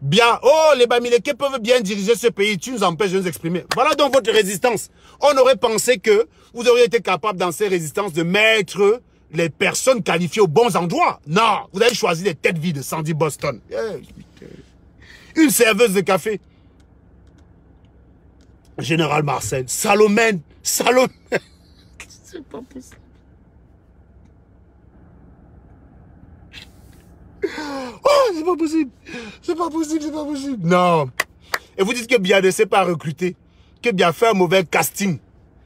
Bien, oh, les Bamileke peuvent bien diriger ce pays, tu nous empêches de nous exprimer. Voilà donc votre résistance. On aurait pensé que vous auriez été capable dans ces résistances de mettre les personnes qualifiées aux bons endroits. Non, vous avez choisi les têtes vides de Sandy Boston. Une serveuse de café. Général Marcel, Salomène, Salomène. C'est pas possible. Oh, c'est pas possible. C'est pas possible, c'est pas possible. Non. Et vous dites que Bien ne sait pas recruter. Que Bien fait un mauvais casting.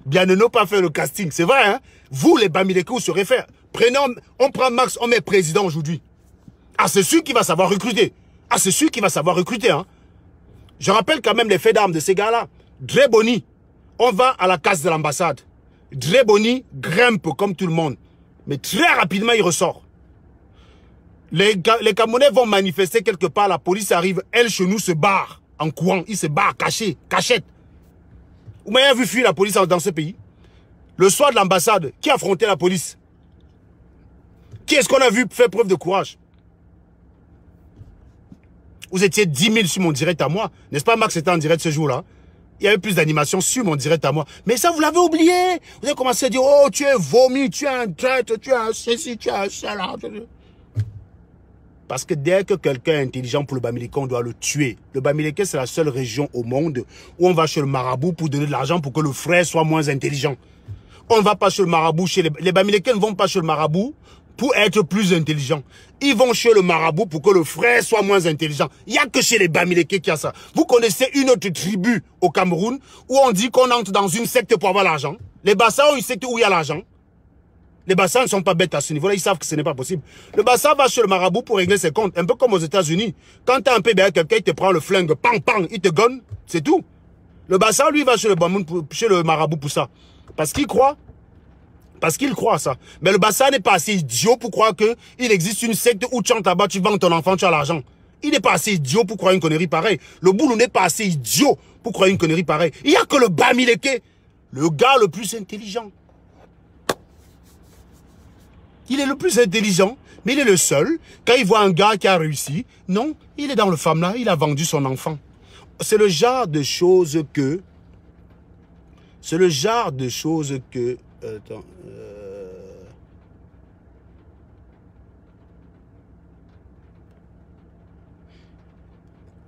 Bien ne pas faire le casting. C'est vrai, hein? Vous, les Bamileke, vous saurez faire. Prenons, on prend Max, on met président aujourd'hui. Ah, c'est sûr qu'il va savoir recruter. Ah, c'est sûr qu'il va savoir recruter, hein? Je rappelle quand même les faits d'armes de ces gars-là. Dre Boni, on va à la casse de l'ambassade. Dre Boni grimpe comme tout le monde. Mais très rapidement, il ressort. Les Camerounais vont manifester quelque part, la police arrive, elle chez nous se barre en courant, il se barre caché, cachette. Vous m'avez vu fuir la police dans ce pays? Le soir de l'ambassade, qui affrontait la police? Qui est-ce qu'on a vu faire preuve de courage? Vous étiez 10 000 sur mon direct à moi, n'est-ce pas Max était en direct ce jour-là? Il y avait plus d'animation sur mon direct à moi. Mais ça, vous l'avez oublié. Vous avez commencé à dire, oh, tu es vomi, tu es un traître, tu es un ceci, tu es un cela. Parce que dès que quelqu'un est intelligent pour le Bamileke, on doit le tuer. Le Bamileke, c'est la seule région au monde où on va chez le marabout pour donner de l'argent pour que le frère soit moins intelligent. On ne va pas chez le marabout, les Bamileke ne vont pas chez le marabout pour être plus intelligents. Ils vont chez le marabout pour que le frère soit moins intelligent. Il n'y a que chez les Bamileke qu'il y a ça. Vous connaissez une autre tribu au Cameroun où on dit qu'on entre dans une secte pour avoir l'argent. Les Bassa ont une secte où il y a l'argent. Les Bassans ne sont pas bêtes à ce niveau-là, ils savent que ce n'est pas possible. Le Bassan va chez le marabout pour régler ses comptes, un peu comme aux États-Unis. Quand tu as un peu derrière quelqu'un, il te prend le flingue, pang, pang, il te gonne, c'est tout. Le Bassan, lui, va chez le marabout pour ça. Parce qu'il croit. Parce qu'il croit à ça. Mais le Bassan n'est pas assez idiot pour croire qu'il existe une secte où tu entres là-bas, tu vends ton enfant, tu as l'argent. Il n'est pas assez idiot pour croire une connerie pareille. Le boulot n'est pas assez idiot pour croire une connerie pareille. Il n'y a que le Bamileke, le gars le plus intelligent. Il est le plus intelligent, mais il est le seul. Quand il voit un gars qui a réussi, non, il est dans le FAMNA, il a vendu son enfant. C'est le genre de choses que... C'est le genre de choses que... Attends...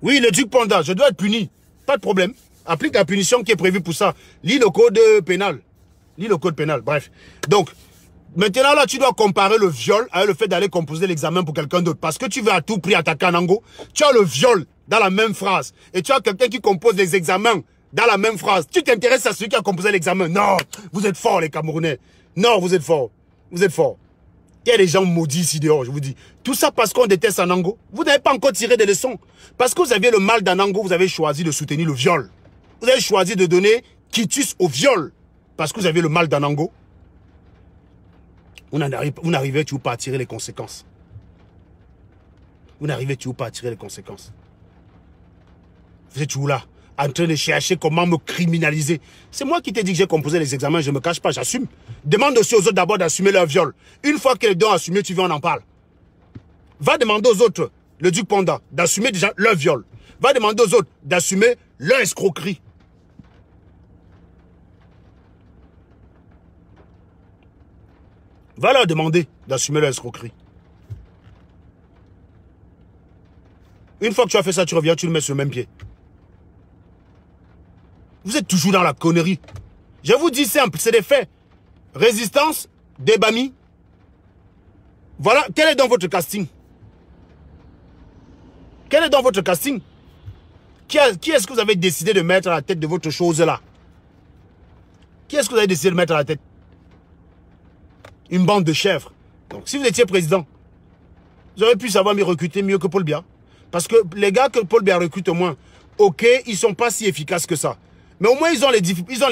Oui, le duc Panda, je dois être puni. Pas de problème. Applique la punition qui est prévue pour ça. Lis le code pénal. Lis le code pénal, bref. Donc... Maintenant, là, tu dois comparer le viol avec le fait d'aller composer l'examen pour quelqu'un d'autre. Parce que tu veux à tout prix attaquer Anango. Tu as le viol dans la même phrase. Et tu as quelqu'un qui compose les examens dans la même phrase. Tu t'intéresses à celui qui a composé l'examen. Non, vous êtes forts, les Camerounais. Non, vous êtes forts. Vous êtes forts. Il y a des gens maudits ici dehors, je vous dis. Tout ça parce qu'on déteste Anango. Vous n'avez pas encore tiré des leçons. Parce que vous aviez le mal d'Anango, vous avez choisi de soutenir le viol. Vous avez choisi de donner quitus au viol. Parce que vous avez le mal d'Anango. Vous n'arrivez toujours pas à tirer les conséquences. Vous n'arrivez toujours pas à tirer les conséquences. Vous êtes toujours là, en train de chercher comment me criminaliser. C'est moi qui t'ai dit que j'ai composé les examens, je ne me cache pas, j'assume. Demande aussi aux autres d'abord d'assumer leur viol. Une fois qu'ils l'ont assumé, tu viens, on en parle. Va demander aux autres, le duc Panda, d'assumer déjà leur viol. Va demander aux autres d'assumer leur escroquerie. Va leur demander d'assumer leur escroquerie. Une fois que tu as fait ça, tu reviens, tu le mets sur le même pied. Vous êtes toujours dans la connerie. Je vous dis simple, c'est des faits. Résistance, Debami. Voilà, quel est dans votre casting? Quel est dans votre casting? Qui est-ce que vous avez décidé de mettre à la tête de votre chose là? Qui est-ce que vous avez décidé de mettre à la tête? Une bande de chèvres. Donc si vous étiez président, vous auriez pu savoir me recruter mieux que Paul Biya. Parce que les gars que Paul Biya recrute au moins, ok, ils ne sont pas si efficaces que ça. Mais au moins ils ont les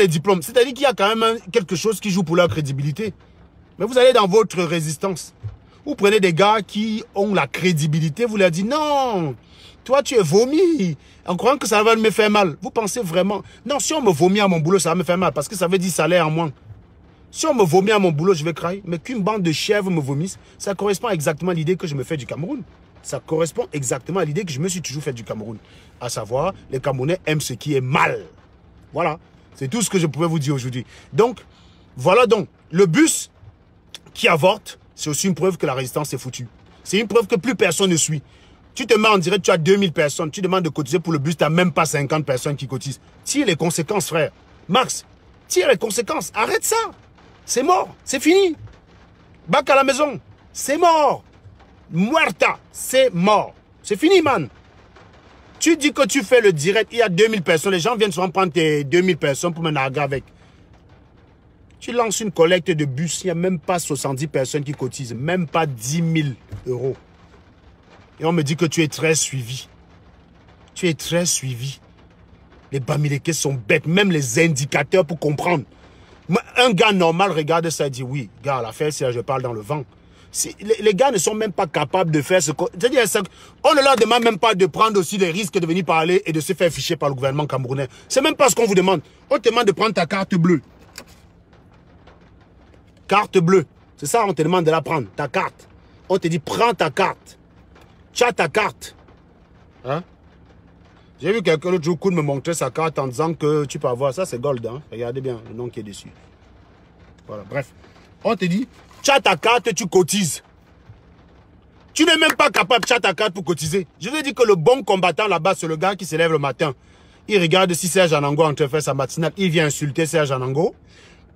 diplômes. C'est-à-dire qu'il y a quand même quelque chose qui joue pour leur crédibilité. Mais vous allez dans votre résistance. Vous prenez des gars qui ont la crédibilité, vous leur dites non, toi tu es vomi, en croyant que ça va me faire mal. Vous pensez vraiment, non, si on me vomit à mon boulot, ça va me faire mal parce que ça veut dire salaire en moins. Si on me vomit à mon boulot, je vais craindre. Mais qu'une bande de chèvres me vomisse, ça correspond exactement à l'idée que je me fais du Cameroun. Ça correspond exactement à l'idée que je me suis toujours fait du Cameroun. À savoir, les Camerounais aiment ce qui est mal. Voilà, c'est tout ce que je pouvais vous dire aujourd'hui. Donc, voilà donc, le bus qui avorte, c'est aussi une preuve que la résistance est foutue. C'est une preuve que plus personne ne suit. Tu te mets en direct, tu as 2000 personnes, tu demandes de cotiser pour le bus, tu n'as même pas 50 personnes qui cotisent. Tire les conséquences, frère. Max, tire les conséquences. Arrête ça. C'est mort, c'est fini. Bac à la maison, c'est mort. Muerta, c'est mort. C'est fini, man. Tu dis que tu fais le direct, il y a 2000 personnes, les gens viennent souvent prendre tes 2000 personnes pour me narguer avec. Tu lances une collecte de bus, il n'y a même pas 70 personnes qui cotisent, même pas 10 000 euros. Et on me dit que tu es très suivi. Tu es très suivi. Les Bamileke sont bêtes, même les indicateurs pour comprendre. Un gars normal regarde ça et dit oui, gars, l'affaire c'est là, je parle dans le vent. Les gars ne sont même pas capables de faire ce qu'on... C'est-à-dire, on ne leur demande même pas de prendre aussi les risques de venir parler et de se faire ficher par le gouvernement camerounais. C'est même pas ce qu'on vous demande. On te demande de prendre ta carte bleue. Carte bleue. C'est ça, on te demande de la prendre, ta carte. On te dit, prends ta carte. Tu as ta carte. Hein? J'ai vu quelqu'un l'autre jour me montrer sa carte en disant que tu peux avoir ça, c'est gold. Hein? Regardez bien le nom qui est dessus. Voilà, bref. On te dit, tu as ta carte, tu cotises. Tu n'es même pas capable, tu as ta carte pour cotiser. Je veux dire que le bon combattant là-bas, c'est le gars qui se lève le matin. Il regarde si Serge Anango est en train de faire sa matinale. Il vient insulter Serge Anango.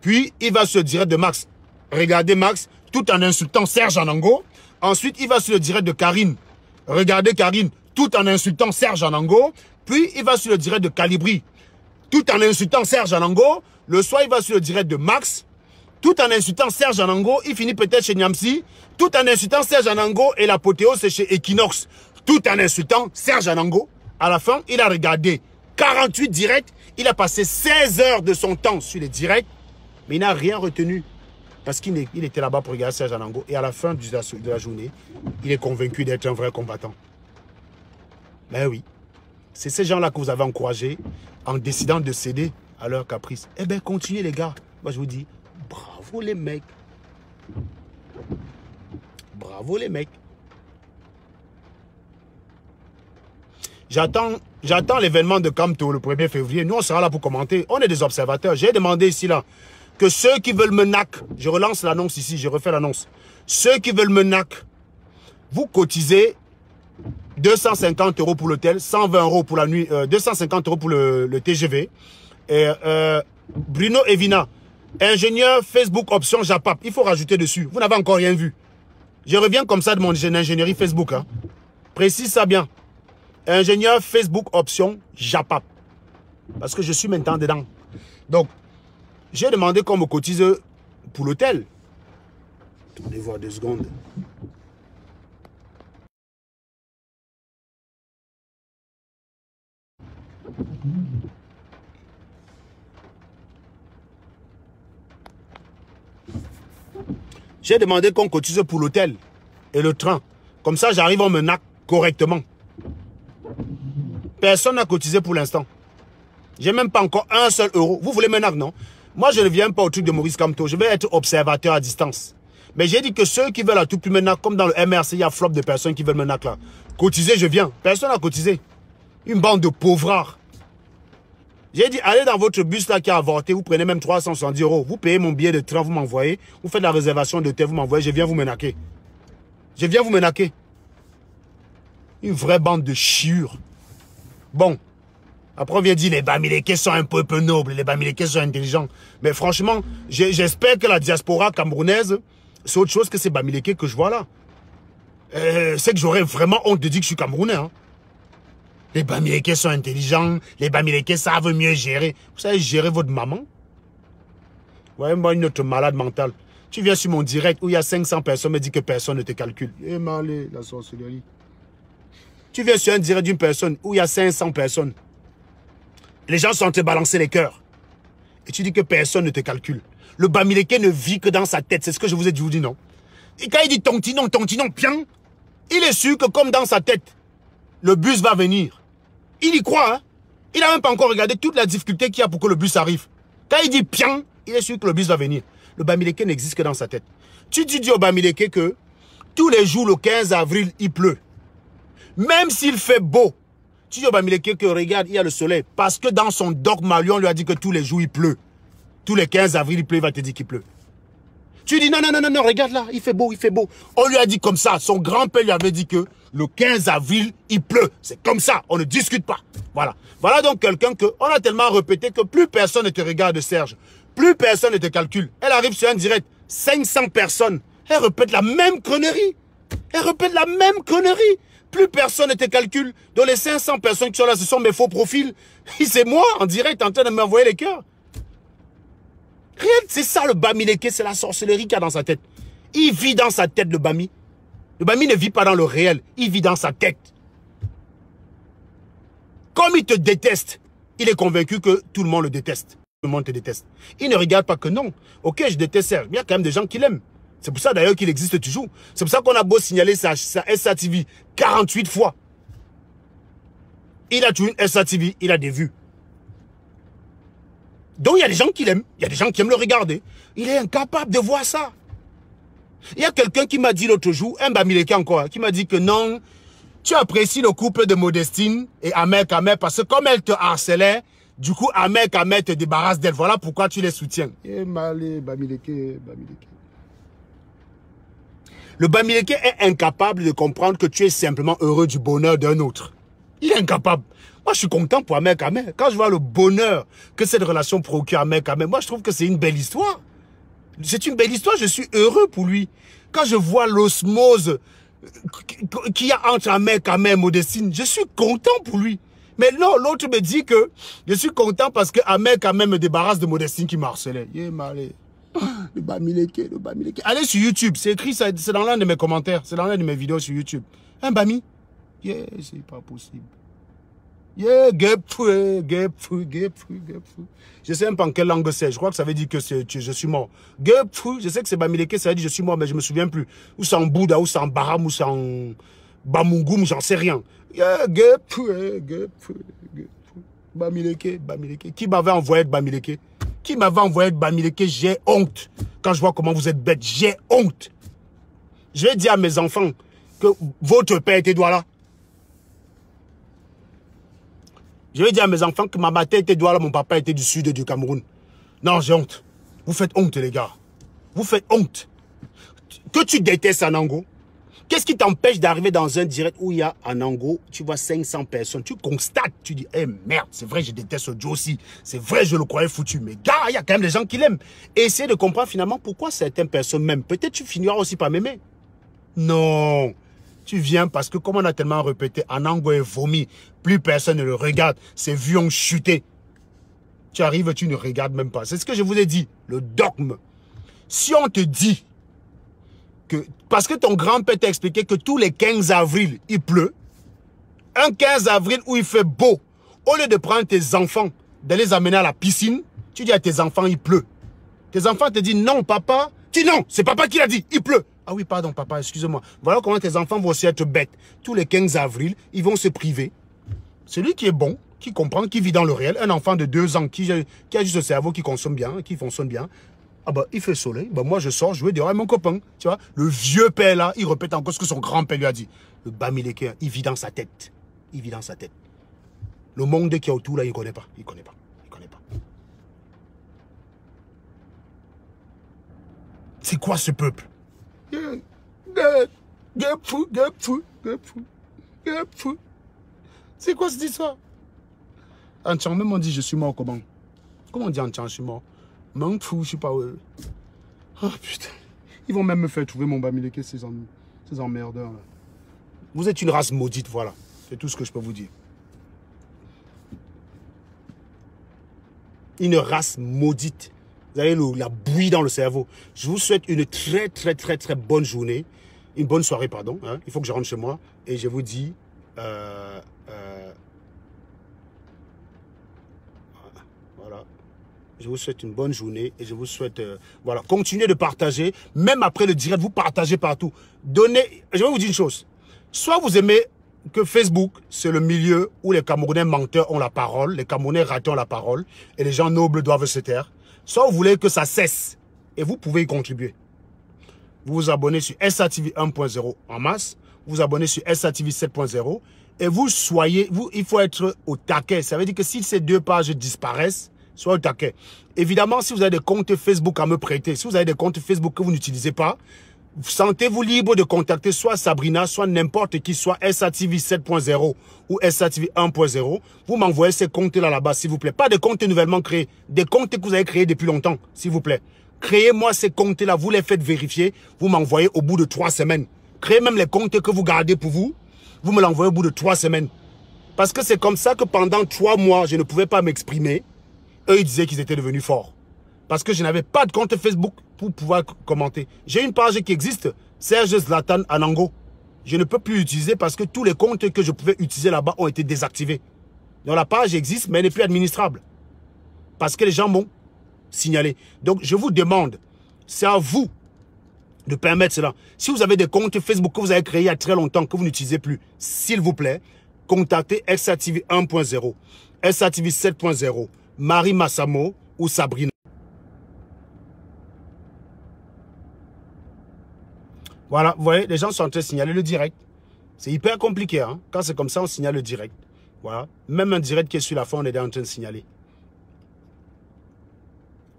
Puis, il va sur le direct de Max. Regardez Max, tout en insultant Serge Anango. Ensuite, il va sur le direct de Karine. Regardez Karine, tout en insultant Serge Anango. Puis, il va sur le direct de Calibri. Tout en insultant Serge Anango. Le soir, il va sur le direct de Max. Tout en insultant Serge Anango. Il finit peut-être chez Niamsi. Tout en insultant Serge Anango. Et l'apothéose, c'est chez Equinox. Tout en insultant Serge Anango. À la fin, il a regardé 48 directs. Il a passé 16 heures de son temps sur les directs. Mais il n'a rien retenu. Parce qu'il était là-bas pour regarder Serge Anango. Et à la fin de la journée, il est convaincu d'être un vrai combattant. Ben oui. C'est ces gens-là que vous avez encouragés en décidant de céder à leur caprice. Eh bien, continuez les gars. Moi, je vous dis, bravo les mecs. Bravo les mecs. J'attends l'événement de Kamto le 1er février. Nous, on sera là pour commenter. On est des observateurs. J'ai demandé ici, là, que ceux qui veulent me nac, je relance l'annonce ici, je refais l'annonce. Ceux qui veulent me nac, vous cotisez 250 € pour l'hôtel, 120 € pour la nuit, 250 € pour le TGV. Et Bruno Evina, ingénieur Facebook option JAPAP, il faut rajouter dessus. Vous n'avez encore rien vu. Je reviens comme ça de mon ingénierie Facebook. Hein. Précise ça bien. Ingénieur Facebook option JAPAP. Parce que je suis maintenant dedans. Donc, j'ai demandé qu'on me cotise pour l'hôtel. Attendez voir 2 secondes. J'ai demandé qu'on cotise pour l'hôtel et le train. Comme ça, j'arrive à me nac correctement. Personne n'a cotisé pour l'instant. J'ai même pas encore un seul euro. Vous voulez me nac, non? Moi, je ne viens pas au truc de Maurice Kamto. Je vais être observateur à distance. Mais j'ai dit que ceux qui veulent à tout plus me nac, comme dans le MRC, il y a flop de personnes qui veulent me nac là. Cotiser, je viens. Personne n'a cotisé. Une bande de pauvres. J'ai dit, allez dans votre bus là qui a avorté, vous prenez même 370 €. Vous payez mon billet de train, vous m'envoyez. Vous faites la réservation d'hôtel, vous m'envoyez. Je viens vous menaquer. Je viens vous menaquer. Une vraie bande de chiures. Bon. Après, on vient dire les Bamileke sont un peuple noble, les Bamileke sont intelligents. Mais franchement, j'espère que la diaspora camerounaise, c'est autre chose que ces Bamileke que je vois là. C'est que j'aurais vraiment honte de dire que je suis Camerounais. Hein. Les Bamileke sont intelligents, les Bamileke savent mieux gérer. Vous savez gérer votre maman? Ouais, moi, une autre malade mentale. Tu viens sur mon direct où il y a 500 personnes, me dit que personne ne te calcule. Eh, malé, la sorcellerie. Tu viens sur un direct d'une personne où il y a 500 personnes. Les gens sont en train de balancer les cœurs. Et tu dis que personne ne te calcule. Le Bamileke ne vit que dans sa tête. C'est ce que je vous ai dit, vous dis non. Et quand il dit tontinon, pian, il est sûr que comme dans sa tête, le bus va venir. Il y croit, hein. Il n'a même pas encore regardé toute la difficulté qu'il y a pour que le bus arrive. Quand il dit pian, il est sûr que le bus va venir. Le Bamileke n'existe que dans sa tête. Tu dis au Bamileke que tous les jours, le 15 avril, il pleut. Même s'il fait beau, tu dis au Bamileke que regarde, il y a le soleil. Parce que dans son dogme, on lui a dit que tous les jours, il pleut. Tous les 15 avril, il pleut, il va te dire qu'il pleut. Tu dis non, regarde là, il fait beau, il fait beau. On lui a dit comme ça. Son grand-père lui avait dit que le 15 avril, il pleut. C'est comme ça, on ne discute pas. Voilà. Voilà donc quelqu'un que on a tellement répété que plus personne ne te regarde, Serge. Plus personne ne te calcule. Elle arrive sur un direct, 500 personnes. Elle répète la même connerie. Elle répète la même connerie. Plus personne ne te calcule. Dans les 500 personnes qui sont là, ce sont mes faux profils. C'est moi, en direct, en train de m'envoyer les cœurs. Rien, c'est ça le Bamileke, c'est la sorcellerie qu'il y a dans sa tête. Il vit dans sa tête, le Bami. Le Bami ne vit pas dans le réel, il vit dans sa tête. Comme il te déteste, il est convaincu que tout le monde le déteste. Tout le monde te déteste. Il ne regarde pas que non. Ok, je déteste Serge, mais il y a quand même des gens qui l'aiment. C'est pour ça d'ailleurs qu'il existe toujours. C'est pour ça qu'on a beau signaler sa SATV 48 fois. Il a toujours une SATV, il a des vues. Donc il y a des gens qui l'aiment, il y a des gens qui aiment le regarder. Il est incapable de voir ça. Il y a quelqu'un qui m'a dit l'autre jour, un Bamileke encore, qui m'a dit que non, tu apprécies le couple de Modestine et Ahmed Kamer parce que comme elle te harcelait, du coup Ahmed Kamer te débarrasse d'elle. Voilà pourquoi tu les soutiens. Eh malé, Bamileke. Le Bamileke est incapable de comprendre que tu es simplement heureux du bonheur d'un autre. Il est incapable. Moi, je suis content pour Ahmed Kamer. Quand je vois le bonheur que cette relation procure à Ahmed Kamer, moi, je trouve que c'est une belle histoire. C'est une belle histoire, je suis heureux pour lui. Quand je vois l'osmose qu'il y a entre Ahmed Kamer et Modestine, je suis content pour lui. Mais non, l'autre me dit que je suis content parce que Ahmed Kamer me débarrasse de Modestine qui m'harcelait. Le Bamileke. Allez sur YouTube, c'est écrit, c'est dans l'un de mes commentaires, c'est dans l'un de mes vidéos sur YouTube. Un Bami? C'est pas possible. Je sais même pas en quelle langue c'est. Je crois que ça veut dire que je suis mort. Je sais que c'est Bamileke, ça veut dire je suis mort, mais je me souviens plus. Ou c'est en Bouddha, ou c'est en Baram, ou c'est en Bamungum, j'en sais rien. Bamileke. Qui m'avait envoyé de Bamileke? Qui m'avait envoyé de Bamileke? J'ai honte. Quand je vois comment vous êtes bêtes, j'ai honte. Je vais dire à mes enfants que votre père était Douala. Je vais dire à mes enfants que ma mère était Douala, mon papa était du sud du Cameroun. Non, j'ai honte. Vous faites honte, les gars. Vous faites honte. Que tu détestes Anango, qu'est-ce qui t'empêche d'arriver dans un direct où il y a Anango, tu vois 500 personnes, tu constates, tu dis, eh merde, c'est vrai, je déteste Joe aussi. C'est vrai, je le croyais foutu. Mais gars, il y a quand même des gens qui l'aiment. Essayez de comprendre finalement pourquoi certaines personnes m'aiment. Peut-être tu finiras aussi par m'aimer. Non. Tu viens parce que comme on a tellement répété, Anango est vomi, plus personne ne le regarde, ses vues ont chuté. Tu arrives, tu ne regardes même pas. C'est ce que je vous ai dit, le dogme. Si on te dit que, parce que ton grand-père t'a expliqué que tous les 15 avril, il pleut, un 15 avril où il fait beau, au lieu de prendre tes enfants, de les amener à la piscine, tu dis à tes enfants, il pleut. Tes enfants te disent, non, papa. Tu dis, non, c'est papa qui l'a dit, il pleut. Ah oui, pardon, papa, excusez-moi. Voilà comment tes enfants vont aussi être bêtes. Tous les 15 avril, ils vont se priver. Celui qui est bon, qui comprend, qui vit dans le réel, un enfant de 2 ans, qui a juste le cerveau qui consomme bien, qui fonctionne bien. Ah bah, il fait soleil. Bah, moi, je sors jouer dehors avec mon copain. Tu vois, le vieux père là, il répète encore ce que son grand-père lui a dit. Le Bamileke, il vit dans sa tête. Il vit dans sa tête. Le monde qui est autour là, il ne connaît pas. Il ne connaît pas. Il connaît pas. C'est quoi ce peuple? C'est quoi cette histoire? En Tchang, même on dit je suis mort comment? Comment on dit en Tchang, je suis mort? Manque fou, je sais pas. Oh putain. Ils vont même me faire trouver mon Bamileke, ces emmerdeurs là. Vous êtes une race maudite, voilà. C'est tout ce que je peux vous dire. Une race maudite. Vous avez la bouillie dans le cerveau. Je vous souhaite une très bonne journée. Une bonne soirée, pardon. Hein. Il faut que je rentre chez moi. Et je vous dis... voilà. Je vous souhaite une bonne journée. Et je vous souhaite... voilà. Continuez de partager. Même après le direct, vous partagez partout. Donnez... Je vais vous dire une chose. Soit vous aimez que Facebook, c'est le milieu où les Camerounais menteurs ont la parole, les Camerounais ratés ont la parole, et les gens nobles doivent se taire. Soit vous voulez que ça cesse, et vous pouvez y contribuer. Vous vous abonnez sur SATV 1.0 en masse, vous vous abonnez sur SATV 7.0, et il faut être au taquet. Ça veut dire que si ces deux pages disparaissent, soyez au taquet. Évidemment, si vous avez des comptes Facebook à me prêter, si vous avez des comptes Facebook que vous n'utilisez pas, sentez-vous libre de contacter soit Sabrina, soit n'importe qui, soit SATV 7.0 ou SATV 1.0. Vous m'envoyez ces comptes-là là-bas, s'il vous plaît. Pas des comptes nouvellement créés, des comptes que vous avez créés depuis longtemps, s'il vous plaît. Créez-moi ces comptes-là, vous les faites vérifier, vous m'envoyez au bout de 3 semaines. Créez même les comptes que vous gardez pour vous, vous me l'envoyez au bout de 3 semaines. Parce que c'est comme ça que pendant 3 mois, je ne pouvais pas m'exprimer. Eux, ils disaient qu'ils étaient devenus forts. Parce que je n'avais pas de compte Facebook pour pouvoir commenter. J'ai une page qui existe, Serge Zlatan Anango. Je ne peux plus l'utiliser parce que tous les comptes que je pouvais utiliser là-bas ont été désactivés. Donc la page existe, mais elle n'est plus administrable. Parce que les gens m'ont signalé. Donc je vous demande, c'est à vous de permettre cela. Si vous avez des comptes Facebook que vous avez créés il y a très longtemps, que vous n'utilisez plus, s'il vous plaît, contactez SATV 1.0, SATV 7.0, Marie Massamo ou Sabrina. Voilà, vous voyez, les gens sont en train de signaler le direct. C'est hyper compliqué, hein. Quand c'est comme ça, on signale le direct. Voilà. Même un direct qui est sur la fin, on est déjà en train de signaler.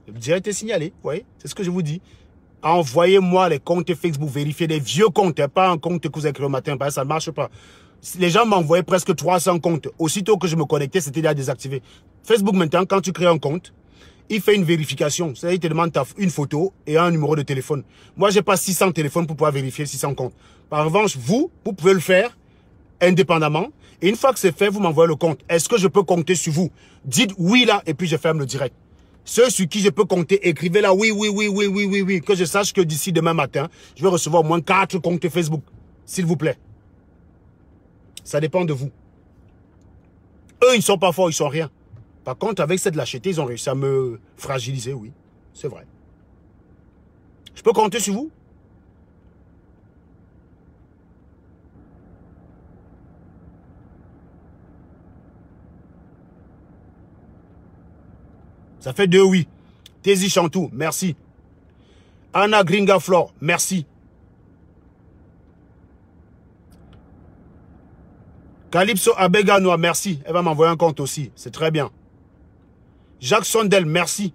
Le direct est signalé, vous voyez, c'est ce que je vous dis. Envoyez-moi les comptes Facebook, vérifiez des vieux comptes, hein, pas un compte que vous avez créé au matin, parce que ça ne marche pas. Les gens m'envoyaient presque 300 comptes. Aussitôt que je me connectais, c'était déjà désactivé. Facebook, maintenant, quand tu crées un compte, il fait une vérification. C'est-à-dire, il te demande une photo et un numéro de téléphone. Moi, je n'ai pas 600 téléphones pour pouvoir vérifier 600 comptes. Par revanche, vous pouvez le faire indépendamment. Et une fois que c'est fait, vous m'envoyez le compte. Est-ce que je peux compter sur vous? Dites oui là et puis je ferme le direct. Ceux sur qui je peux compter, écrivez là oui. Que je sache que d'ici demain matin, je vais recevoir au moins 4 comptes Facebook. S'il vous plaît. Ça dépend de vous. Eux, ils ne sont pas forts, ils ne sont rien. Par contre, avec cette lâcheté, ils ont réussi à me fragiliser, oui. C'est vrai. Je peux compter sur vous? Ça fait 2 oui. Tézi Chantou, merci. Anna Gringaflor, merci. Calypso Abeganoa, merci. Elle va m'envoyer un compte aussi. C'est très bien. Jacques Sondel, merci.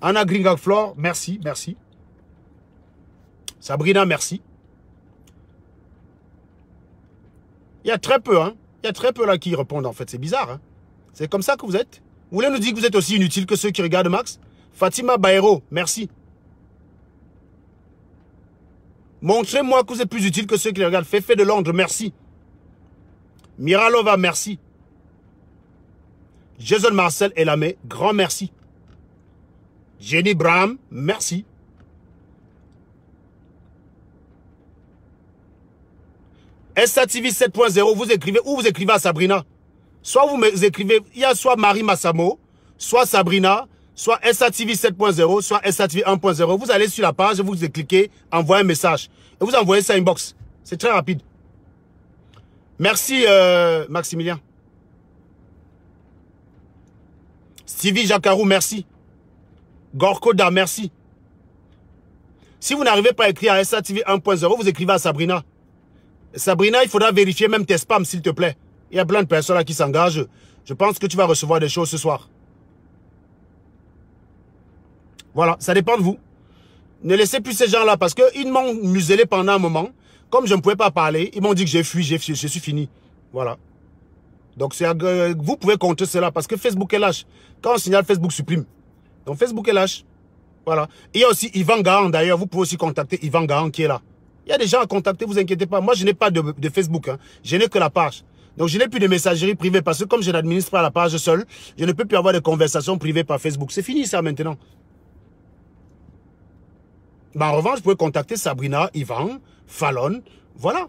Anna Gringaflor, merci, merci. Sabrina, merci. Il y a très peu, hein. Il y a très peu là qui répondent, en fait. C'est bizarre, hein. C'est comme ça que vous êtes. Vous voulez nous dire que vous êtes aussi inutile que ceux qui regardent Max? Fatima Baero, merci. Montrez-moi que vous êtes plus utile que ceux qui regardent. Féfé de Londres, merci. Miralova, merci. Jason Marcel Elamé, grand merci. Jenny Braham, merci. SATV 7.0, vous écrivez ou vous écrivez à Sabrina. Soit vous écrivez, il y a soit Marie Massamo, soit Sabrina, soit SATV 7.0, soit SATV 1.0. Vous allez sur la page, vous cliquez, envoyez un message. Et vous envoyez ça inbox. C'est très rapide. Merci Maximilien. Stevie Jacarou, merci. Gorkoda, merci. Si vous n'arrivez pas à écrire à SATV 1.0, vous écrivez à Sabrina. Sabrina, il faudra vérifier même tes spams, s'il te plaît. Il y a plein de personnes là qui s'engagent. Je pense que tu vas recevoir des choses ce soir. Voilà, ça dépend de vous. Ne laissez plus ces gens-là parce qu'ils m'ont muselé pendant un moment. Comme je ne pouvais pas parler, ils m'ont dit que j'ai fui, je suis fini. Voilà. Donc, vous pouvez compter cela parce que Facebook est lâche. Quand on signale, Facebook supprime. Donc, Facebook est lâche. Voilà. Il y a aussi Yvan Gahan, d'ailleurs. Vous pouvez aussi contacter Yvan Gahan qui est là. Il y a des gens à contacter, vous inquiétez pas. Moi, je n'ai pas de Facebook. Hein. Je n'ai que la page. Donc, je n'ai plus de messagerie privée parce que comme je n'administre pas la page seule, je ne peux plus avoir de conversations privées par Facebook. C'est fini ça maintenant. Mais en revanche, vous pouvez contacter Sabrina, Yvan, Fallon. Voilà.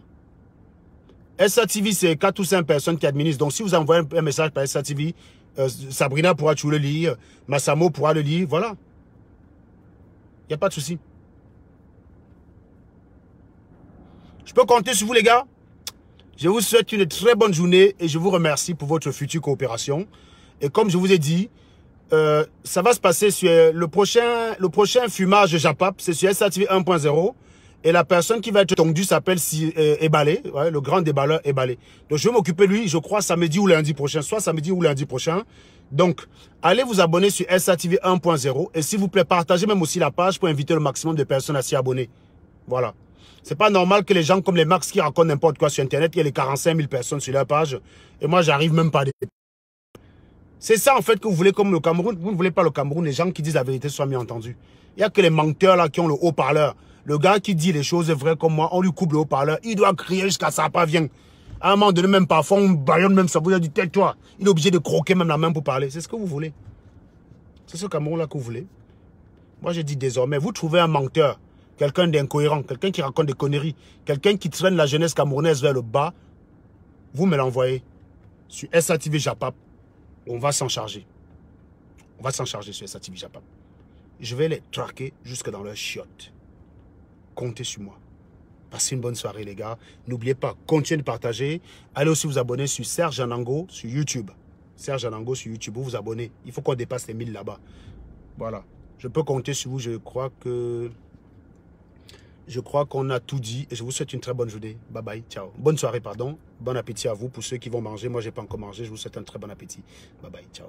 SATV, c'est 4 ou 5 personnes qui administrent. Donc, si vous envoyez un message par SATV, Sabrina pourra toujours le lire. Massamo pourra le lire. Voilà. Il n'y a pas de souci. Je peux compter sur vous, les gars. Je vous souhaite une très bonne journée et je vous remercie pour votre future coopération. Et comme je vous ai dit, ça va se passer sur le prochain fumage Japap, c'est sur SATV 1.0. Et la personne qui va être tondue s'appelle Ebalé, ouais, le grand déballeur Ebalé. Donc je vais m'occuper de lui, je crois, samedi ou lundi prochain, soit samedi ou lundi prochain. Donc, allez vous abonner sur SATV 1.0 et s'il vous plaît, partagez même aussi la page pour inviter le maximum de personnes à s'y abonner. Voilà. C'est pas normal que les gens comme les Max qui racontent n'importe quoi sur Internet, il y a les 45 000 personnes sur leur page et moi, j'arrive même pas à... C'est ça en fait que vous voulez comme le Cameroun. Vous ne voulez pas le Cameroun, les gens qui disent la vérité soient mieux entendus. Il n'y a que les menteurs là qui ont le haut-parleur. Le gars qui dit les choses vraies comme moi, on lui coupe le haut-parleur. Il doit crier jusqu'à ça pas vienne. À un moment donné, même parfois, on baillonne même ça. Vous avez dit, tais-toi. Il est obligé de croquer même la main pour parler. C'est ce que vous voulez. C'est ce Cameroun-là que vous voulez. Moi, je dis désormais, vous trouvez un menteur, quelqu'un d'incohérent, quelqu'un qui raconte des conneries, quelqu'un qui traîne la jeunesse camerounaise vers le bas, vous me l'envoyez sur SATV Japap. On va s'en charger. On va s'en charger sur SATV Japap. Je vais les traquer jusque dans leur chiotte. Comptez sur moi. Passez une bonne soirée, les gars. N'oubliez pas, continuez de partager. Allez aussi vous abonner sur Serge Anango sur YouTube. Serge Anango sur YouTube, vous vous abonnez. Il faut qu'on dépasse les 1000 là-bas. Voilà. Je peux compter sur vous. Je crois qu'on a tout dit. Et je vous souhaite une très bonne journée. Bye bye. Ciao. Bonne soirée, pardon. Bon appétit à vous. Pour ceux qui vont manger, moi, je n'ai pas encore mangé. Je vous souhaite un très bon appétit. Bye bye. Ciao.